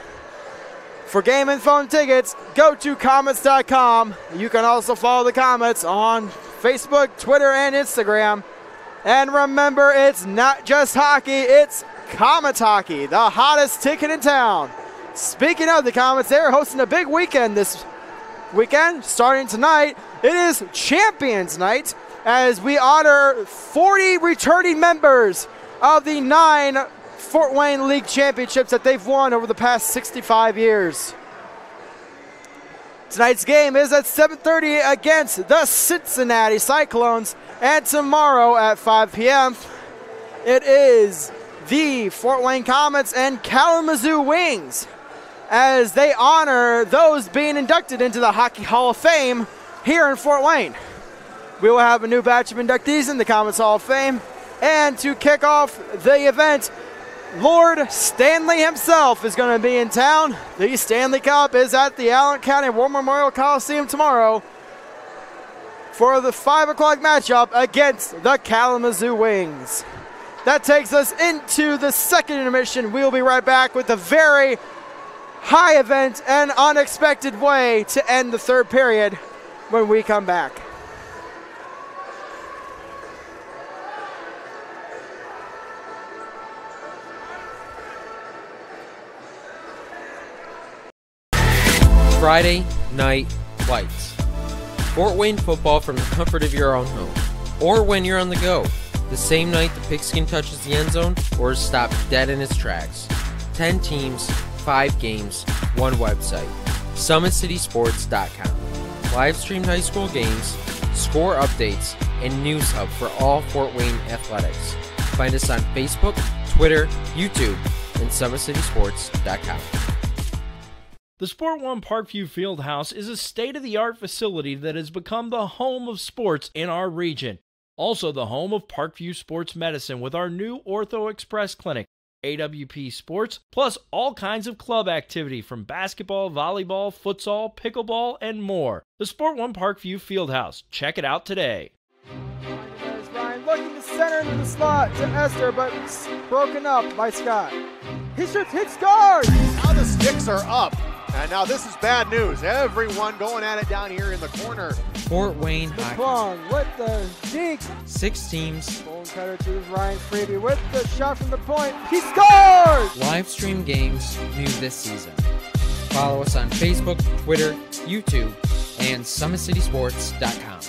For game and phone tickets, go to Comets.com. You can also follow the Comets on Facebook, Twitter, and Instagram. And remember, it's not just hockey, it's Comets hockey, the hottest ticket in town. Speaking of the Comets, they're hosting a big weekend this weekend. Starting tonight, it is Champions Night as we honor 40 returning members of the 9 Fort Wayne League championships that they've won over the past 65 years. Tonight's game is at 7:30 against the Cincinnati Cyclones, and tomorrow at 5 p.m. it is the Fort Wayne Comets and Kalamazoo Wings as they honor those being inducted into the Hockey Hall of Fame here in Fort Wayne. We will have a new batch of inductees in the Comets Hall of Fame, and to kick off the event, Lord Stanley himself is going to be in town. The Stanley Cup is at the Allen County War Memorial Coliseum tomorrow for the 5 o'clock matchup against the Kalamazoo Wings. That takes us into the second intermission. We'll be right back with a very high event and unexpected way to end the third period when we come back. Friday Night Lights. Fort Wayne football from the comfort of your own home, or when you're on the go, the same night the pigskin touches the end zone or is stopped dead in its tracks. 10 teams, 5 games, 1 website. SummitCitySports.com. Live streamed high school games, score updates, and news hub for all Fort Wayne athletics. Find us on Facebook, Twitter, YouTube, and SummitCitySports.com. The Sport One Parkview Fieldhouse is a state-of-the-art facility that has become the home of sports in our region. Also the home of Parkview Sports Medicine with our new Ortho Express Clinic, AWP Sports, plus all kinds of club activity from basketball, volleyball, futsal, pickleball, and more. The Sport One Parkview Fieldhouse. Check it out today. Ryan looking to center into the slot to Esther, but it's broken up by Scott. He shoots, hits, scores! Now the sticks are up. And now this is bad news. Everyone going at it down here in the corner. Fort Wayne Hockey. Plong with the deke. 6 teams. Bone cutter to Ryan Freeby with the shot from the point. He scores! Live stream games new this season. Follow us on Facebook, Twitter, YouTube, and SummitCitySports.com.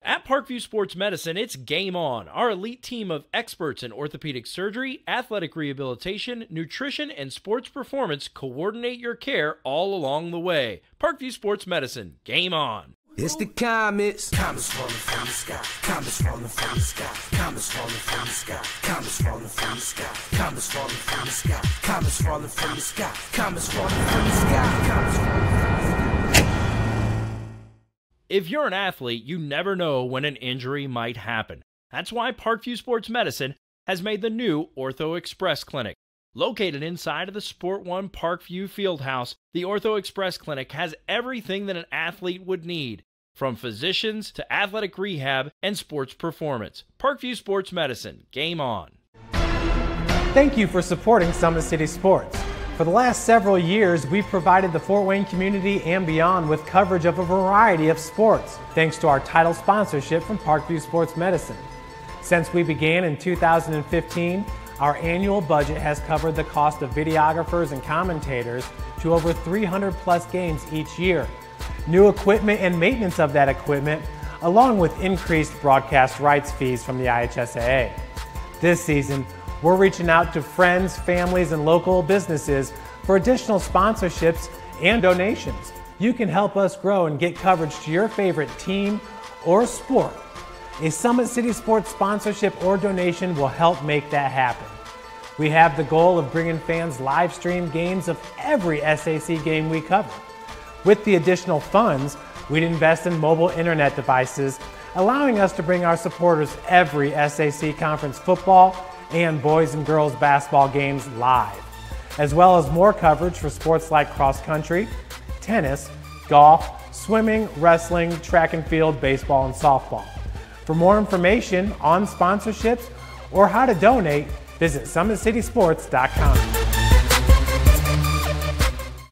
At Parkview Sports Medicine, it's game on. Our elite team of experts in orthopedic surgery, athletic rehabilitation, nutrition, and sports performance coordinate your care all along the way. Parkview Sports Medicine, game on. It's the Comets. Comets falling from the sky. Comets falling from the sky. Comets falling from the sky. Comets falling from the sky. Comets falling from the sky. Comets falling from the sky. Comets falling from the sky. Comets falling from the sky. If you're an athlete, you never know when an injury might happen. That's why Parkview Sports Medicine has made the new Ortho Express Clinic. Located inside of the Sport One Parkview Fieldhouse, the Ortho Express Clinic has everything that an athlete would need, from physicians to athletic rehab and sports performance. Parkview Sports Medicine, game on. Thank you for supporting Summit City Sports. For the last several years, we've provided the Fort Wayne community and beyond with coverage of a variety of sports, thanks to our title sponsorship from Parkview Sports Medicine. Since we began in 2015, our annual budget has covered the cost of videographers and commentators to over 300 plus games each year. New equipment and maintenance of that equipment, along with increased broadcast rights fees from the ISHSHA. This season, we're reaching out to friends, families, and local businesses for additional sponsorships and donations. You can help us grow and get coverage to your favorite team or sport. A Summit City Sports sponsorship or donation will help make that happen. We have the goal of bringing fans live stream games of every SAC game we cover. With the additional funds, we'd invest in mobile internet devices, allowing us to bring our supporters every SAC conference football and boys and girls basketball games live, as well as more coverage for sports like cross country, tennis, golf, swimming, wrestling, track and field, baseball, and softball. For more information on sponsorships or how to donate, visit SummitCitySports.com.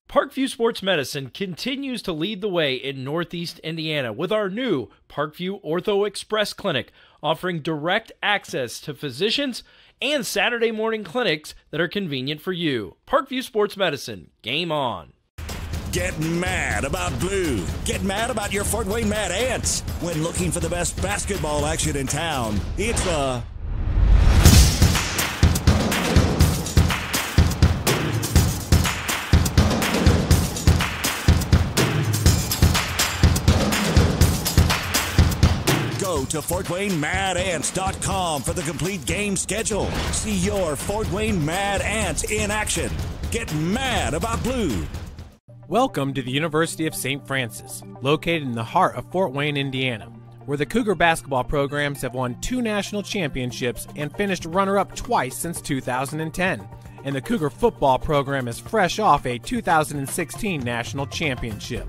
Parkview Sports Medicine continues to lead the way in Northeast Indiana with our new Parkview Ortho Express Clinic, offering direct access to physicians and Saturday morning clinics that are convenient for you. Parkview Sports Medicine, game on. Get mad about blue. Get mad about your Fort Wayne Mad Ants. When looking for the best basketball action in town, it's the Go to FortWayneMadAnts.com for the complete game schedule. See your Fort Wayne Mad Ants in action. Get mad about blue. Welcome to the University of St. Francis, located in the heart of Fort Wayne, Indiana, where the Cougar basketball programs have won 2 national championships and finished runner-up twice since 2010. And the Cougar football program is fresh off a 2016 national championship.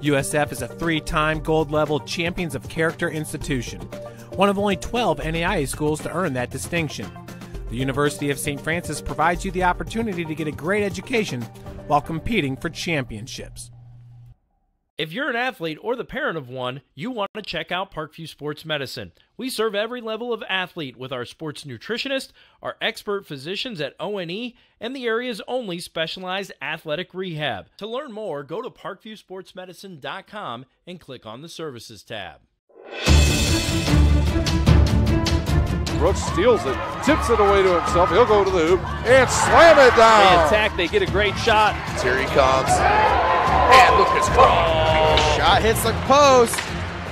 USF is a 3-time gold-level Champions of Character institution, one of only 12 NAIA schools to earn that distinction. The University of St. Francis provides you the opportunity to get a great education while competing for championships. If you're an athlete or the parent of one, you want to check out Parkview Sports Medicine. We serve every level of athlete with our sports nutritionist, our expert physicians at O&E, and the area's only specialized athletic rehab. To learn more, go to parkviewsportsmedicine.com and click on the Services tab. Brooks steals it, tips it away to himself. He'll go to the hoop and slam it down. They attack, they get a great shot. Here he comes. And Lucas Cross. Shot hits the post,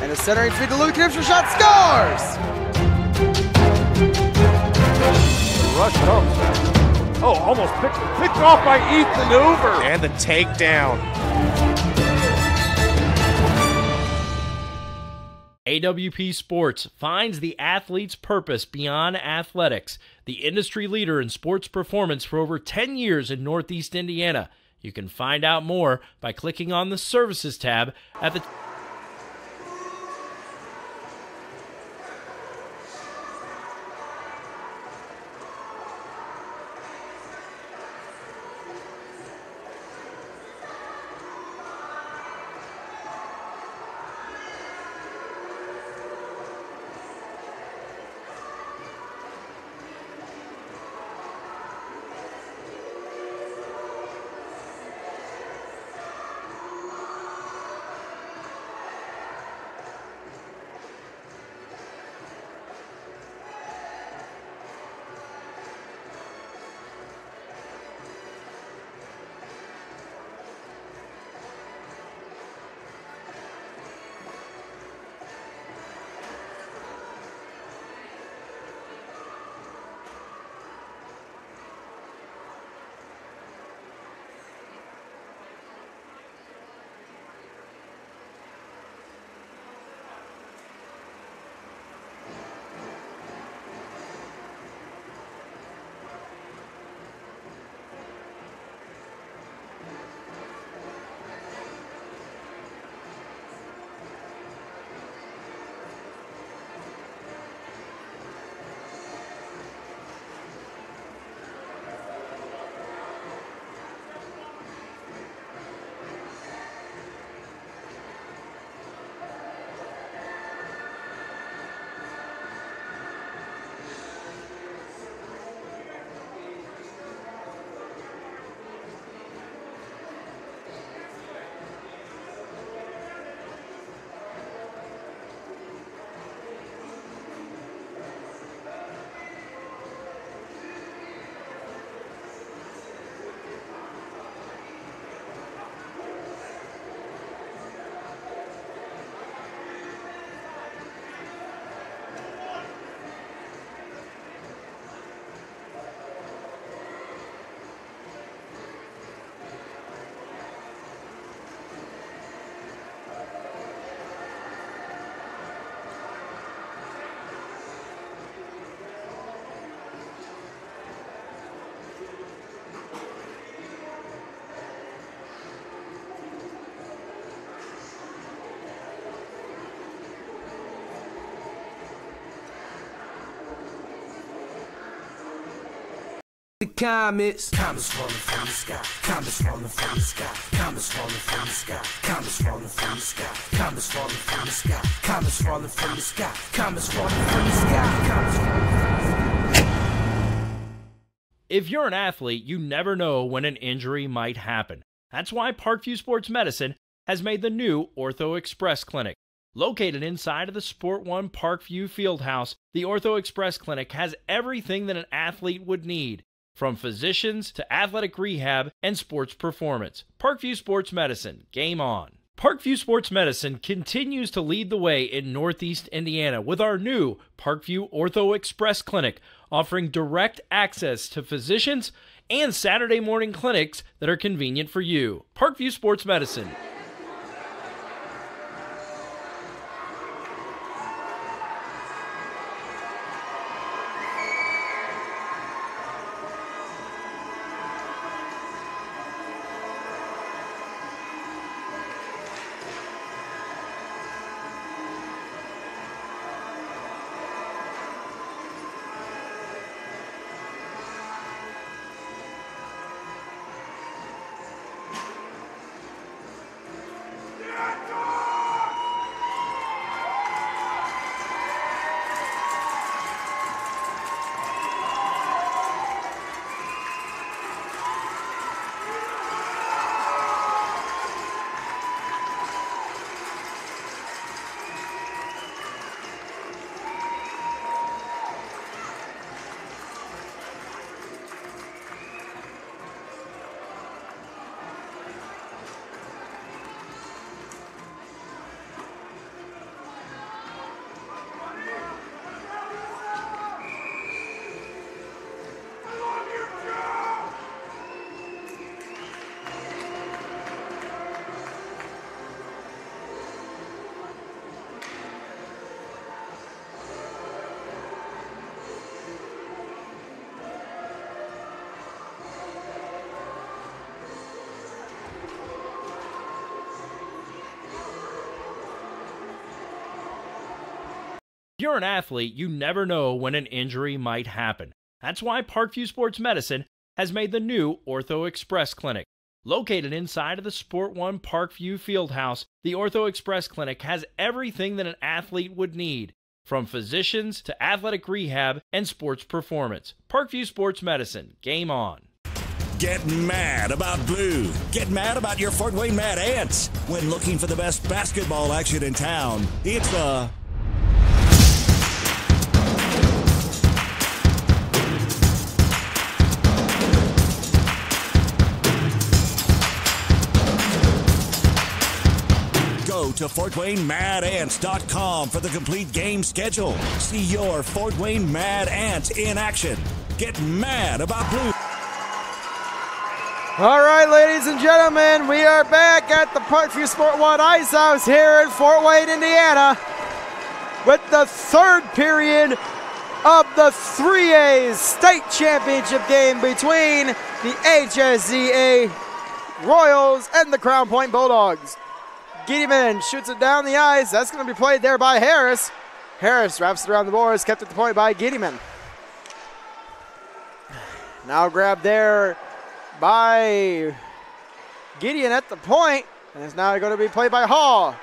and the centering feed to Luke Gibson. Shot scores! The rush comes. Oh, almost picked off by Ethan Hoover. And the takedown. AWP Sports finds the athlete's purpose beyond athletics. The industry leader in sports performance for over 10 years in Northeast Indiana. You can find out more by clicking on the Services tab at the The comets falling from the sky, comets falling from the sky, comets falling from the sky, comets falling from the sky, comets falling from the sky, comets falling from the sky, comets falling from the sky, comets falling from the sky. If you're an athlete, you never know when an injury might happen. That's why Parkview Sports Medicine has made the new Ortho Express Clinic. Located inside of the Sport One Parkview Fieldhouse, the Ortho Express Clinic has everything that an athlete would need, from physicians to athletic rehab and sports performance. Parkview Sports Medicine, game on. Parkview Sports Medicine continues to lead the way in Northeast Indiana with our new Parkview Ortho Express Clinic, offering direct access to physicians and Saturday morning clinics that are convenient for you. Parkview Sports Medicine. If you're an athlete, you never know when an injury might happen. That's why Parkview Sports Medicine has made the new Ortho Express Clinic. Located inside of the Sport One Parkview Fieldhouse, the Ortho Express Clinic has everything that an athlete would need, from physicians to athletic rehab and sports performance. Parkview Sports Medicine, game on. Get mad about blue. Get mad about your Fort Wayne Mad Ants. When looking for the best basketball action in town, it's the Go to FortWayneMadAnts.com for the complete game schedule. See your Fort Wayne Mad Ants in action. Get mad about blue. All right, ladies and gentlemen, we are back at the Parkview Sport One Ice House here in Fort Wayne, Indiana, with the third period of the 3A state championship game between the ISHSHA Royals and the Crown Point Bulldogs. Gideman shoots it down the ice. That's going to be played there by Harris. Harris wraps it around the boards, kept at the point by Gideman. Now grabbed there by Gideon at the point, and it's now going to be played by Hall.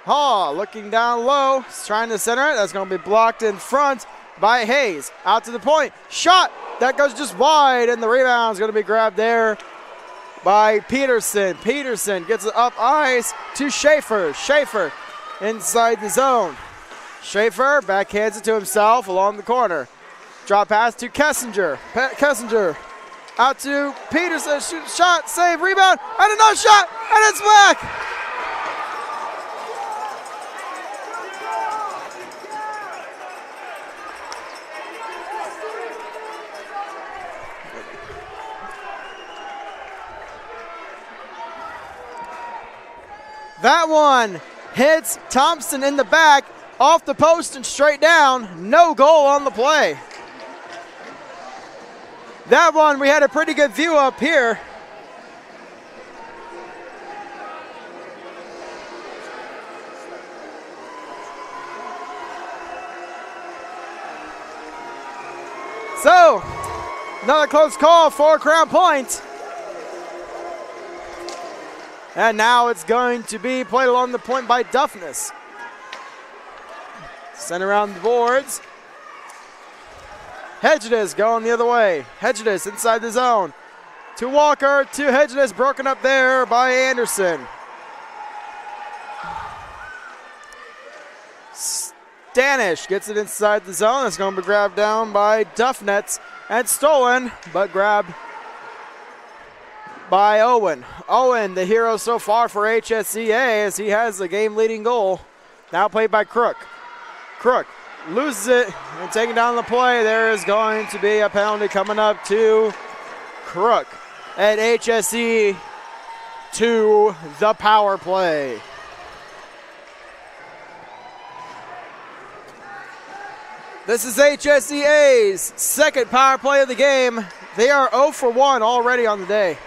Hall looking down low, trying to center it. That's going to be blocked in front by Hayes. Out to the point, shot. That goes just wide, and the rebound is going to be grabbed there by Peterson. Peterson gets it up ice to Schaefer. Schaefer inside the zone. Schaefer backhands it to himself along the corner. Drop pass to Kessinger. Kessinger out to Peterson. Shoot, shot, save, rebound, and another shot, and it's back. That one hits Thompson in the back, off the post and straight down. No goal on the play. That one, we had a pretty good view up here. So, Another close call for Crown Point. And now it's going to be played along the point by Duffness. Sent around the boards. Hedges going the other way. Hedges inside the zone. To Walker, to Hedges, broken up there by Anderson. Stanish gets it inside the zone. It's going to be grabbed down by Duffnets and stolen, but grabbed by Owen. Owen, the hero so far for HSCA, as he has the game-leading goal. Now played by Crook. Crook loses it and taking down the play. There is going to be a penalty coming up to Crook at HSC to the power play. This is HSCA's second power play of the game. They are 0 for 1 already on the day.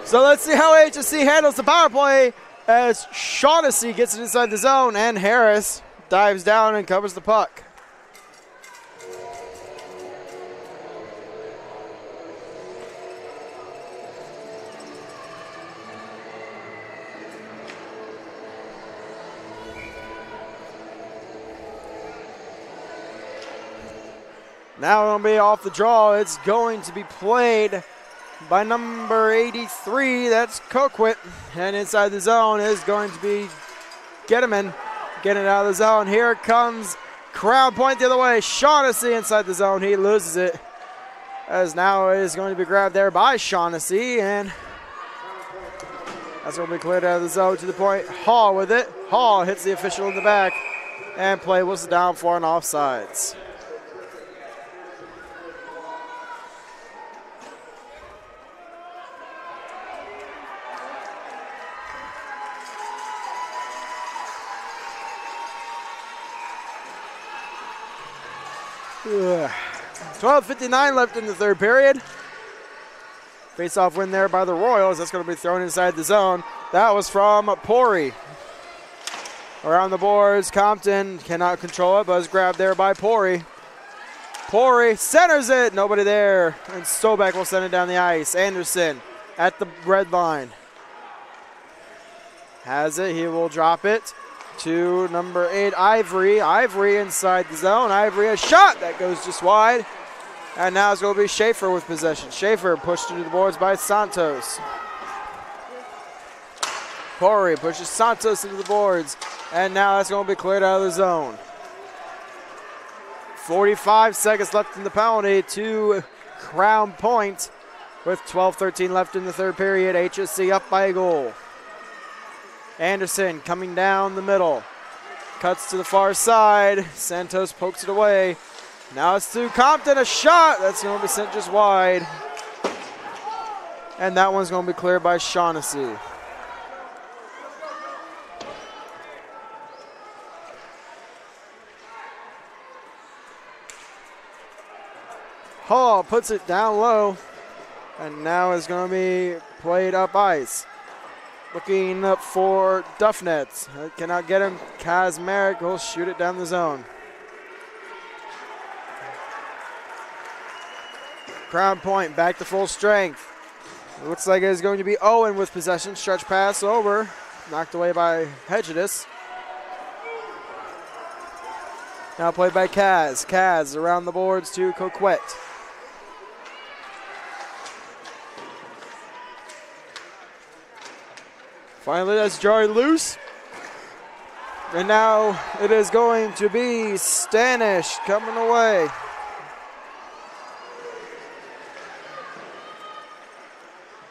So let's see how HSC handles the power play as Shaughnessy gets it inside the zone and Harris dives down and covers the puck. Now it'll be off the draw. It's going to be played by number 83. That's Coquit. And inside the zone is going to be Getterman. Getting it out of the zone. Here comes Crown Point the other way. Shaughnessy inside the zone. He loses it. As now it is going to be grabbed there by Shaughnessy. And that's going to be cleared out of the zone to the point. Hall with it. Hall hits the official in the back. And play was down for an offsides. Ugh. 12:59 left in the third period. Face-off win there by the Royals. That's going to be thrown inside the zone. That was from Pori. Around the boards, Compton cannot control it, but is grabbed there by Pori. Pori centers it. Nobody there. And Stoback will send it down the ice. Anderson at the red line. Has it. He will drop it to number 8, Ivory. Ivory inside the zone. Ivory, a shot that goes just wide. And now it's going to be Schaefer with possession. Schaefer pushed into the boards by Santos. Pori pushes Santos into the boards. And now that's going to be cleared out of the zone. 45 seconds left in the penalty to Crown Point with 12:13 left in the third period. HSC up by a goal. Anderson coming down the middle. Cuts to the far side. Santos pokes it away. Now it's to Compton. A shot. That's going to be sent just wide. And that one's going to be cleared by Shaughnessy. Hall puts it down low. And now it's going to be played up ice. Looking up for Duffnets. Cannot get him. Kazmarek will shoot it down the zone. Crown Point back to full strength. It looks like it's going to be Owen with possession. Stretch pass over. Knocked away by Hedges. Now played by Kaz. Kaz around the boards to Coquette. Finally, that's jarred loose. And now it is going to be Stanish coming away.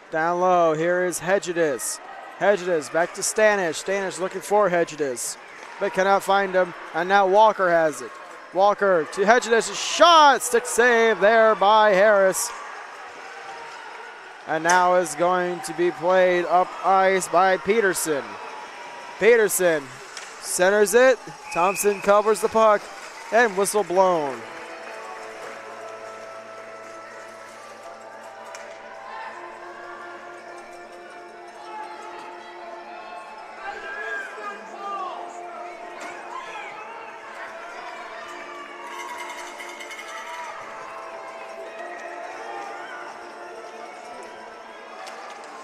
Down low, here is Hedges. Hedges back to Stanish. Stanish looking for Hedges, but cannot find him. And now Walker has it. Walker to Hedges, a shot, stick save there by Harris. And now is going to be played up ice by Peterson. Peterson centers it. Thompson covers the puck and whistle blown.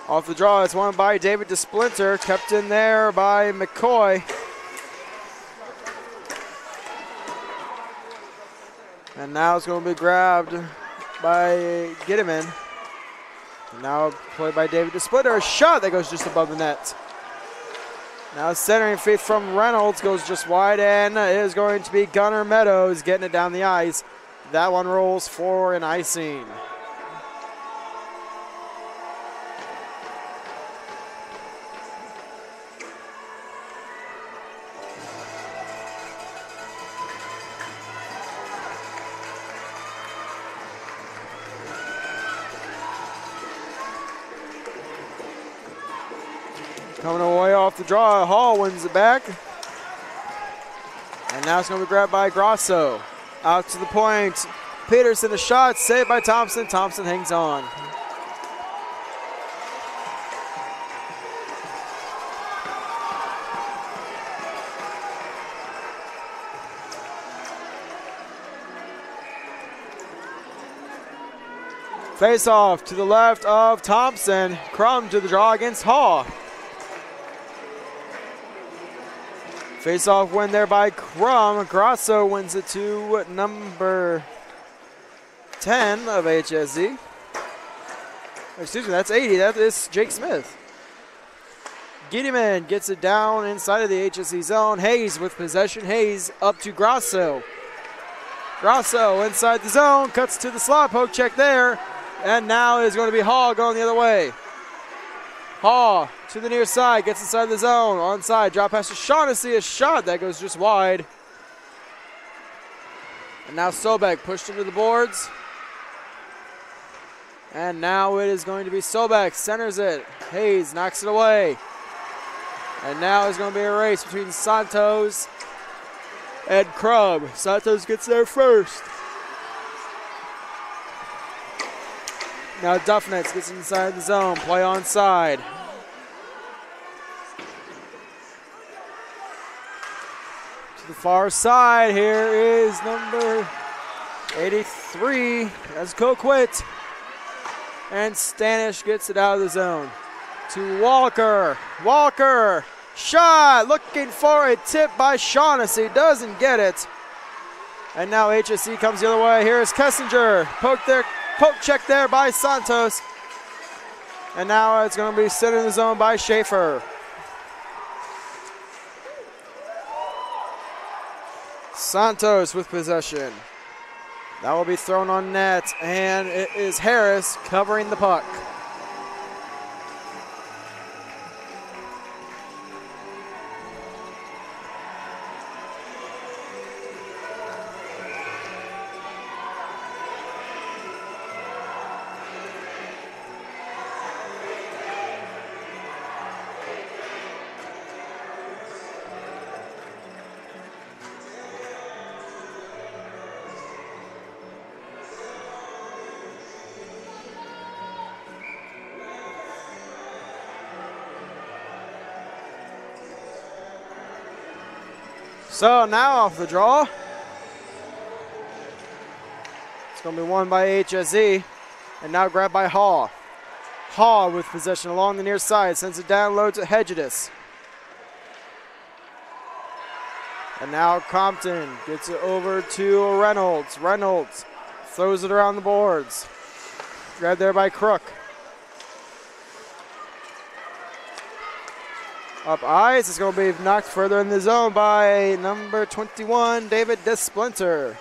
Off the draw, it's won by David DeSplinter, kept in there by McCoy. And now it's going to be grabbed by Gittiman. And now played by David DeSplinter, a shot that goes just above the net. Now centering feed from Reynolds goes just wide, and it is going to be Gunnar Meadows getting it down the ice. That one rolls for an icing. Coming away off the draw, Hall wins it back. And now it's going to be grabbed by Grosso. Out to the point. Peterson, a shot, saved by Thompson. Thompson hangs on. Face off to the left of Thompson. Crum to the draw against Hall. Face-off win there by Crum. Grosso wins it to number 10 of HSZ. Excuse me, that's 80. That is Jake Smith. Gittiman gets it down inside of the HSZ zone. Hayes with possession. Hayes up to Grosso. Grosso inside the zone. Cuts to the slot. Poke check there. And now it is going to be Hall going the other way. Hall to the near side, gets inside the zone, onside, drop pass to Shaughnessy, a shot that goes just wide. And now Sobek pushed into the boards. And now it is going to be Sobek, centers it. Hayes knocks it away. And now it's going to be a race between Santos and Crum. Santos gets there first. Now Duffnitz gets inside the zone, play onside. To the far side, here is number 83, that's Coquit. And Stanish gets it out of the zone. To Walker, Walker, shot, looking for a tip by Shaughnessy, doesn't get it. And now HSC comes the other way, here's Kessinger, poke check there by Santos. And now it's going to be set in the zone by Schaefer. Santos with possession. That will be thrown on net, and it is Harris covering the puck. So now off the draw. It's going to be won by HSE and now grabbed by Hall. Hall with possession along the near side, sends it down low to Hedgedus. And now Compton gets it over to Reynolds. Reynolds throws it around the boards. Grabbed there by Crook. Up ice, it's going to be knocked further in the zone by number 21, David DeSplinter.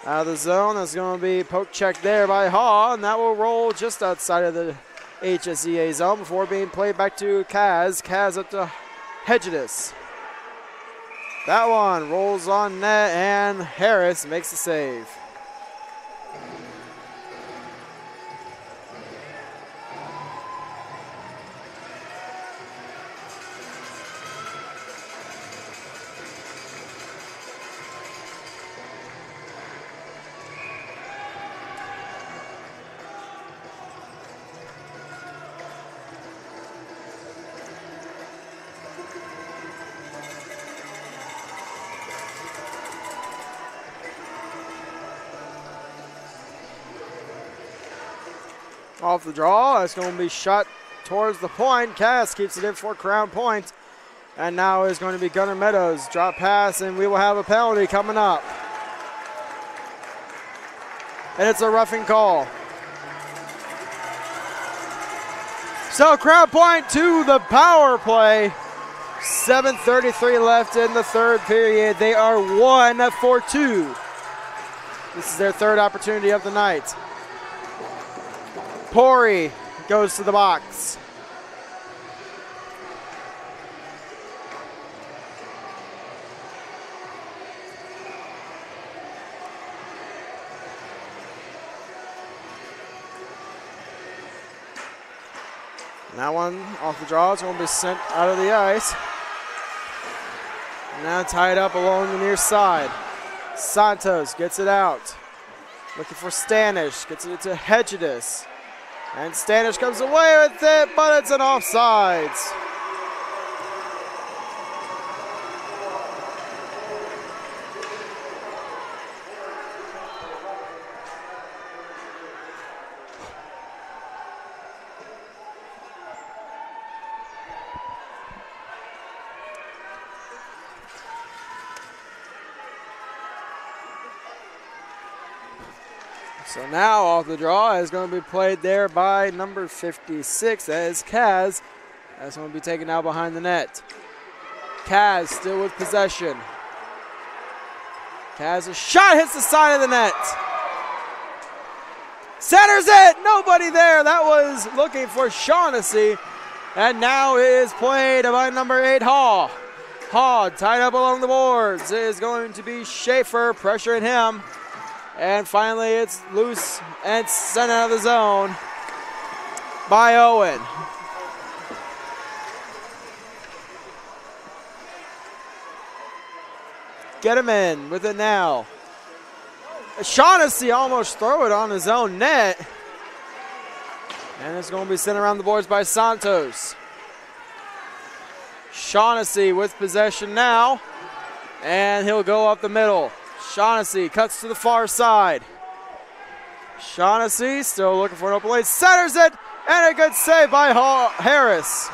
Out of the zone, that's going to be poke check there by Haw, and that will roll just outside of the HSEA zone before being played back to Kaz. Kaz up to Hedgedus. That one rolls on net, and Harris makes the save. Off the draw, it's going to be shot towards the point. Cass keeps it in for Crown Point. And now is going to be Gunnar Meadows. Drop pass, and we will have a penalty coming up. And it's a roughing call. So Crown Point to the power play. 7:33 left in the third period. They are 1 for 2. This is their third opportunity of the night. Pori goes to the box. And that one off the draw is going to be sent out of the ice. Now tied up along the near side. Santos gets it out. Looking for Stanish. Gets it to Hedgedus. And Stanish comes away with it, but it's an offsides. So now off the draw is going to be played there by number 56. That is Kaz. That's going to be taken out behind the net. Kaz still with possession. Kaz's shot hits the side of the net. Centers it. Nobody there. That was looking for Shaughnessy. And now it is played by number 8, Hall. Hall tied up along the boards. It is going to be Schaefer pressuring him. And finally, it's loose and sent out of the zone by Owen. Get him in with it now. Shaughnessy almost throw it on his own net. And it's going to be sent around the boards by Santos. Shaughnessy with possession now. And he'll go up the middle. Shaughnessy cuts to the far side. Shaughnessy still looking for an open lane. Centers it, and a good save by Harris.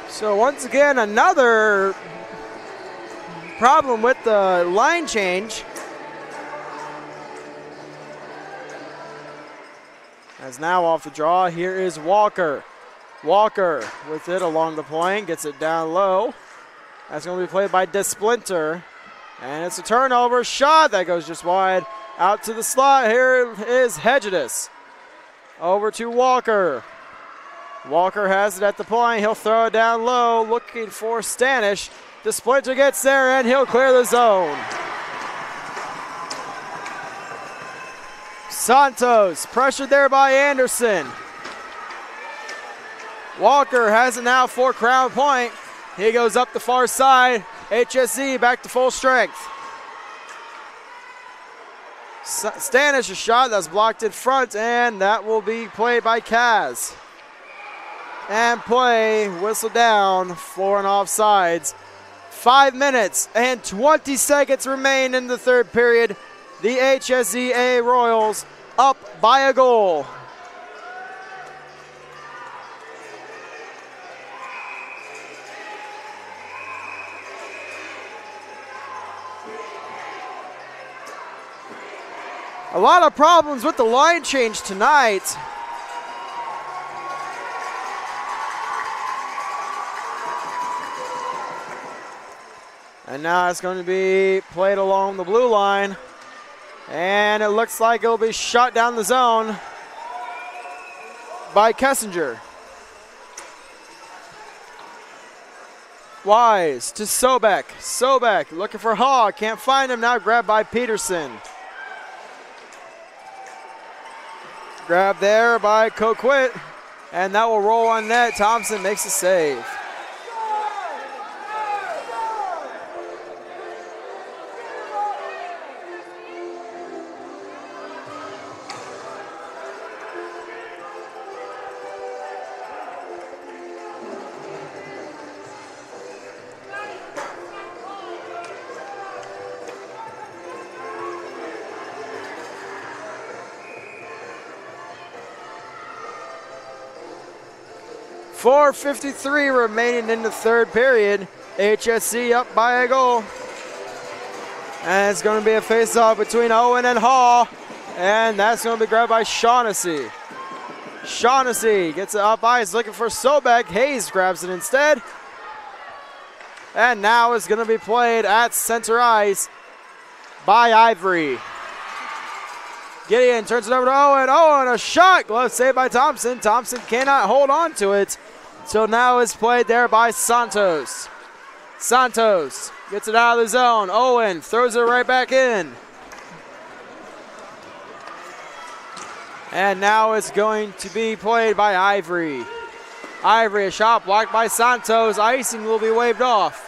So once again, another problem with the line change. As now off the draw, here is Walker. Walker with it along the point, gets it down low. That's going to be played by DeSplinter. And it's a turnover shot that goes just wide. Out to the slot, here is Hedgedus. Over to Walker. Walker has it at the point. He'll throw it down low, looking for Stanish. DeSplinter gets there, and he'll clear the zone. Santos pressured there by Anderson. Walker has it now for Crown Point. He goes up the far side. HSE back to full strength. Stanish a shot that's blocked in front, and that will be played by Kaz. And play whistle down for an offsides. 5 minutes and 20 seconds remain in the third period. The HSEA Royals up by a goal. A lot of problems with the line change tonight. And now it's going to be played along the blue line. And it looks like it'll be shot down the zone by Kessinger. Wise to Sobek. Sobek looking for Haw. Can't find him. Now grabbed by Peterson. Grab there by Coquit. And that will roll on net. Thompson makes a save. .4:53 remaining in the third period. HSC up by a goal. And it's going to be a face-off between Owen and Hall. And that's going to be grabbed by Shaughnessy. Shaughnessy gets it up ice looking for Sobek. Hayes grabs it instead. And now it's going to be played at center ice by Ivory. Gideon turns it over to Owen. Owen, a shot. Glove saved by Thompson. Thompson cannot hold on to it. So now it's played there by Santos. Santos gets it out of the zone. Owen throws it right back in. And now it's going to be played by Ivory. Ivory, a shot blocked by Santos. Icing will be waved off.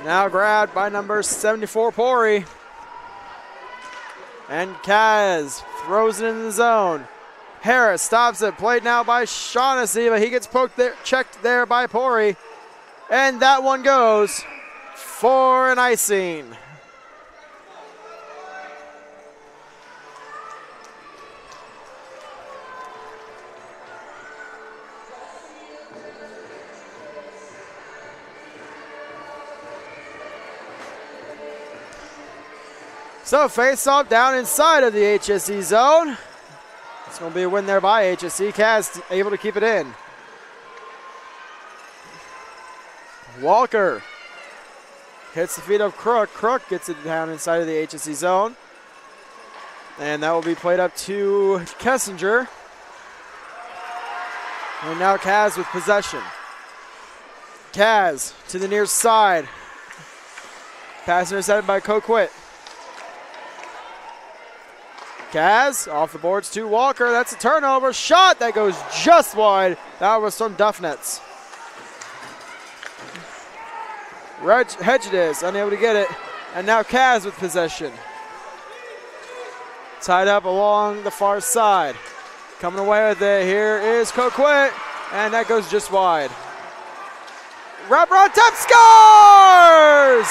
Now grabbed by number 74, Pori. And Kaz throws it in the zone. Harris stops it. Played now by Shaughnessy, but he gets poked there, checked there by Pori. And that one goes for an icing. So face-off down inside of the HSC zone. It's going to be a win there by HSC. Kaz able to keep it in. Walker hits the feet of Crook. Crook gets it down inside of the HSC zone. And that will be played up to Kessinger. And now Kaz with possession. Kaz to the near side. Pass intercepted by Coquit. Kaz off the boards to Walker. That's a turnover. Shot that goes just wide. That was from Duffnetz. Hedges unable to get it. And now Kaz with possession. Tied up along the far side. Coming away with it. Here is Coquit. And that goes just wide. Wrapper on top, scores!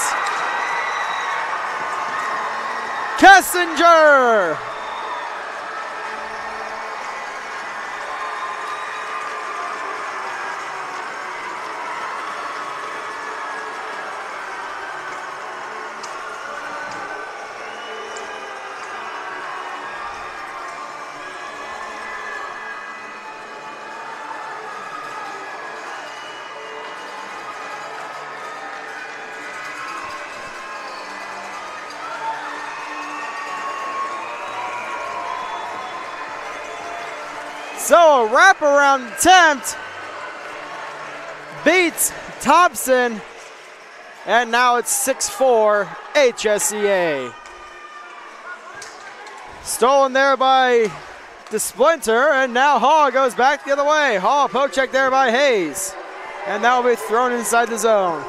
Kessinger! So a wraparound attempt beats Thompson, and now it's 6-4 HSCA. Stolen there by DeSplinter, and now Hall goes back the other way. Hall poke check there by Hayes, and that will be thrown inside the zone.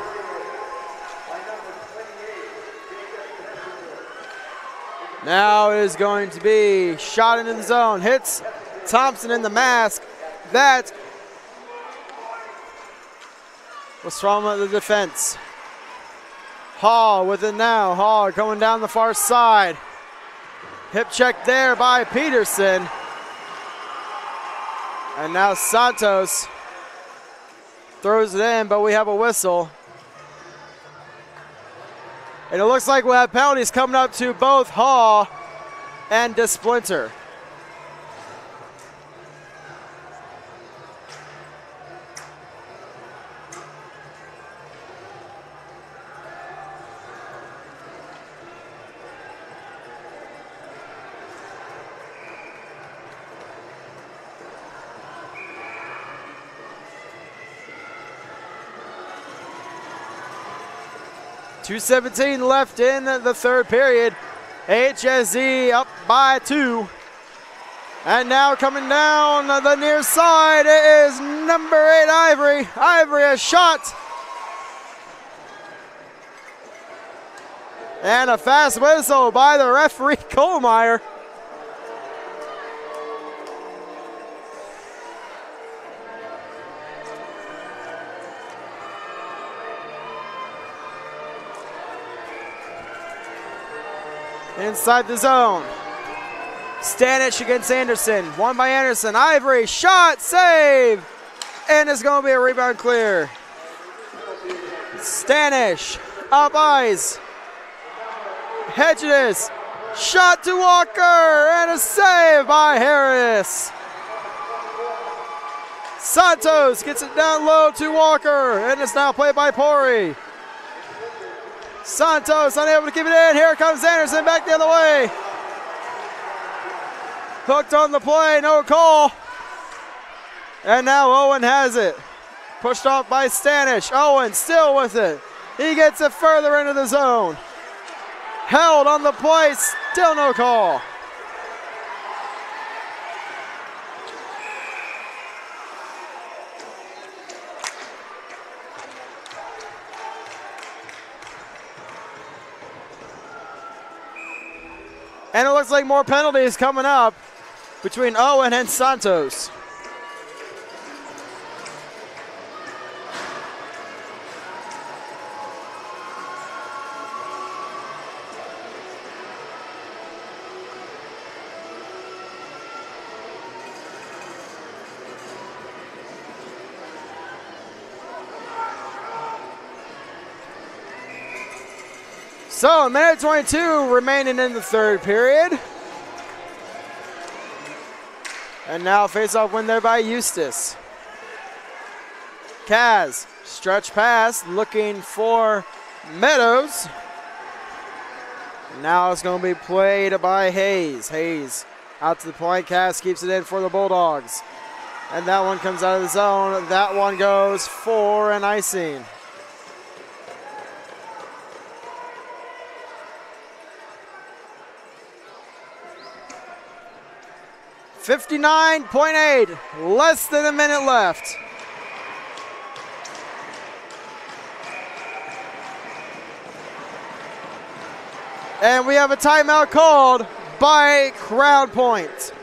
Now it is going to be shot into the zone, hits Thompson in the mask. That was from the defense. Hall with it now. Hall going down the far side. Hip check there by Peterson. And now Santos throws it in, but we have a whistle. And it looks like we'll have penalties coming up to both Hall and DeSplinter. 2:17 left in the third period. HSZ up by 2. And now coming down the near side is number 8, Ivory. Ivory, a shot. And a fast whistle by the referee, Kohlmeyer. Inside the zone. Stanish against Anderson. One by Anderson. Ivory, shot, save. And it's going to be a rebound clear. Stanish, up ice. Hedges, shot to Walker, and a save by Harris. Santos gets it down low to Walker, and it's now played by Pori. Santos unable to keep it in. Here comes Anderson back the other way. Hooked on the play, no call. And now Owen has it. Pushed off by Stanish. Owen still with it. He gets it further into the zone. Held on the play, still no call. And it looks like more penalties coming up between Owen and Santos. So, a minute 22 remaining in the third period. And now face-off win there by Eustis. Kaz, stretch pass, looking for Meadows. Now it's going to be played by Hayes. Hayes out to the point. Kaz keeps it in for the Bulldogs. And that one comes out of the zone. That one goes for an icing. 59.8, less than a minute left. And we have a timeout called by Crown Point.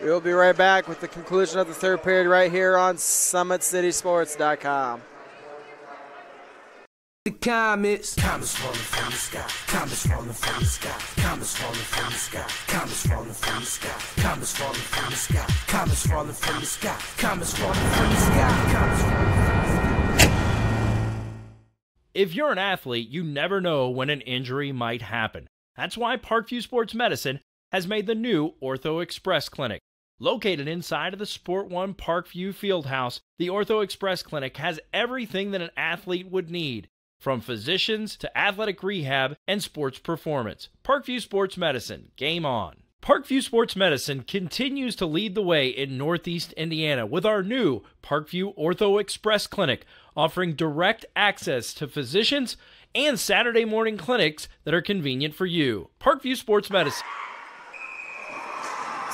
We'll be right back with the conclusion of the third period right here on SummitCitySports.com. The comets falling from the sky, comets falling from the sky, comets falling from the sky, comets falling from the sky, comets falling from the sky, comets falling from the sky, comets falling from the sky, comets falling from the sky. If you're an athlete, you never know when an injury might happen. That's why Parkview Sports Medicine has made the new Ortho Express Clinic. Located inside of the Sport One Parkview Fieldhouse, the Ortho Express Clinic has everything that an athlete would need, from physicians to athletic rehab and sports performance. Parkview Sports Medicine, game on. Parkview Sports Medicine continues to lead the way in Northeast Indiana with our new Parkview Ortho Express Clinic, offering direct access to physicians and Saturday morning clinics that are convenient for you. Parkview Sports Medicine.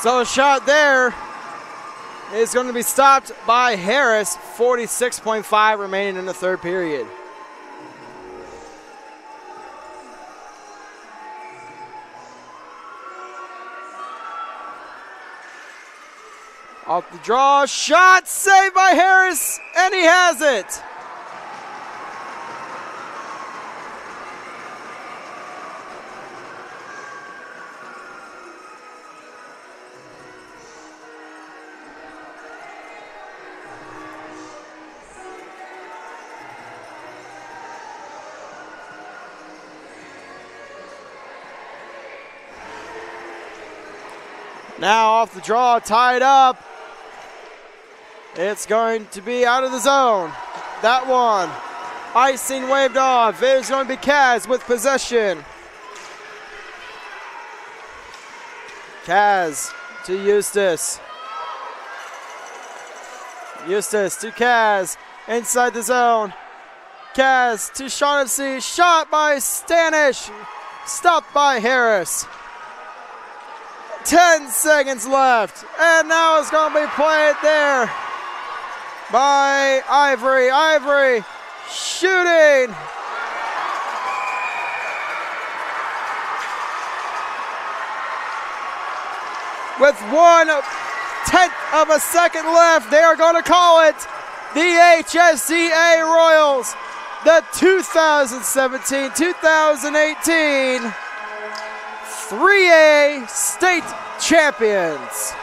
So a shot there is going to be stopped by Harris. 46.5 remaining in the third period. Off the draw, shot saved by Harris, and he has it. Now off the draw, tied up. It's going to be out of the zone. That one. Icing waved off. It is going to be Kaz with possession. Kaz to Eustace. Eustace to Kaz. Inside the zone. Kaz to Shaughnessy. Shot by Stanish. Stopped by Harris. 10 seconds left. And now it's going to be played there by Ivory. Ivory shooting. With 1/10 of a second left, they are going to call it the ISHSHA Royals, the 2017-2018 3A state champions.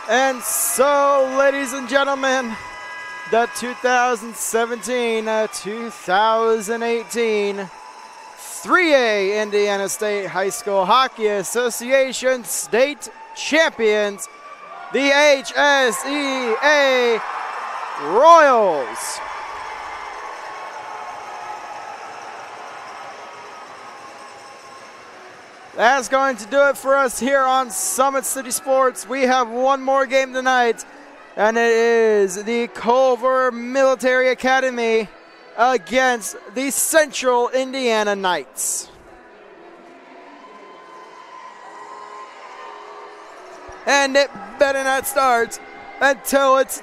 And so, ladies and gentlemen, the 2017-2018 3A Indiana State High School Hockey Association state champions, the ISHSHA Royals. That's going to do it for us here on Summit City Sports. We have one more game tonight, and it is the Culver Military Academy against the Central Indiana Knights. And it better not start until it's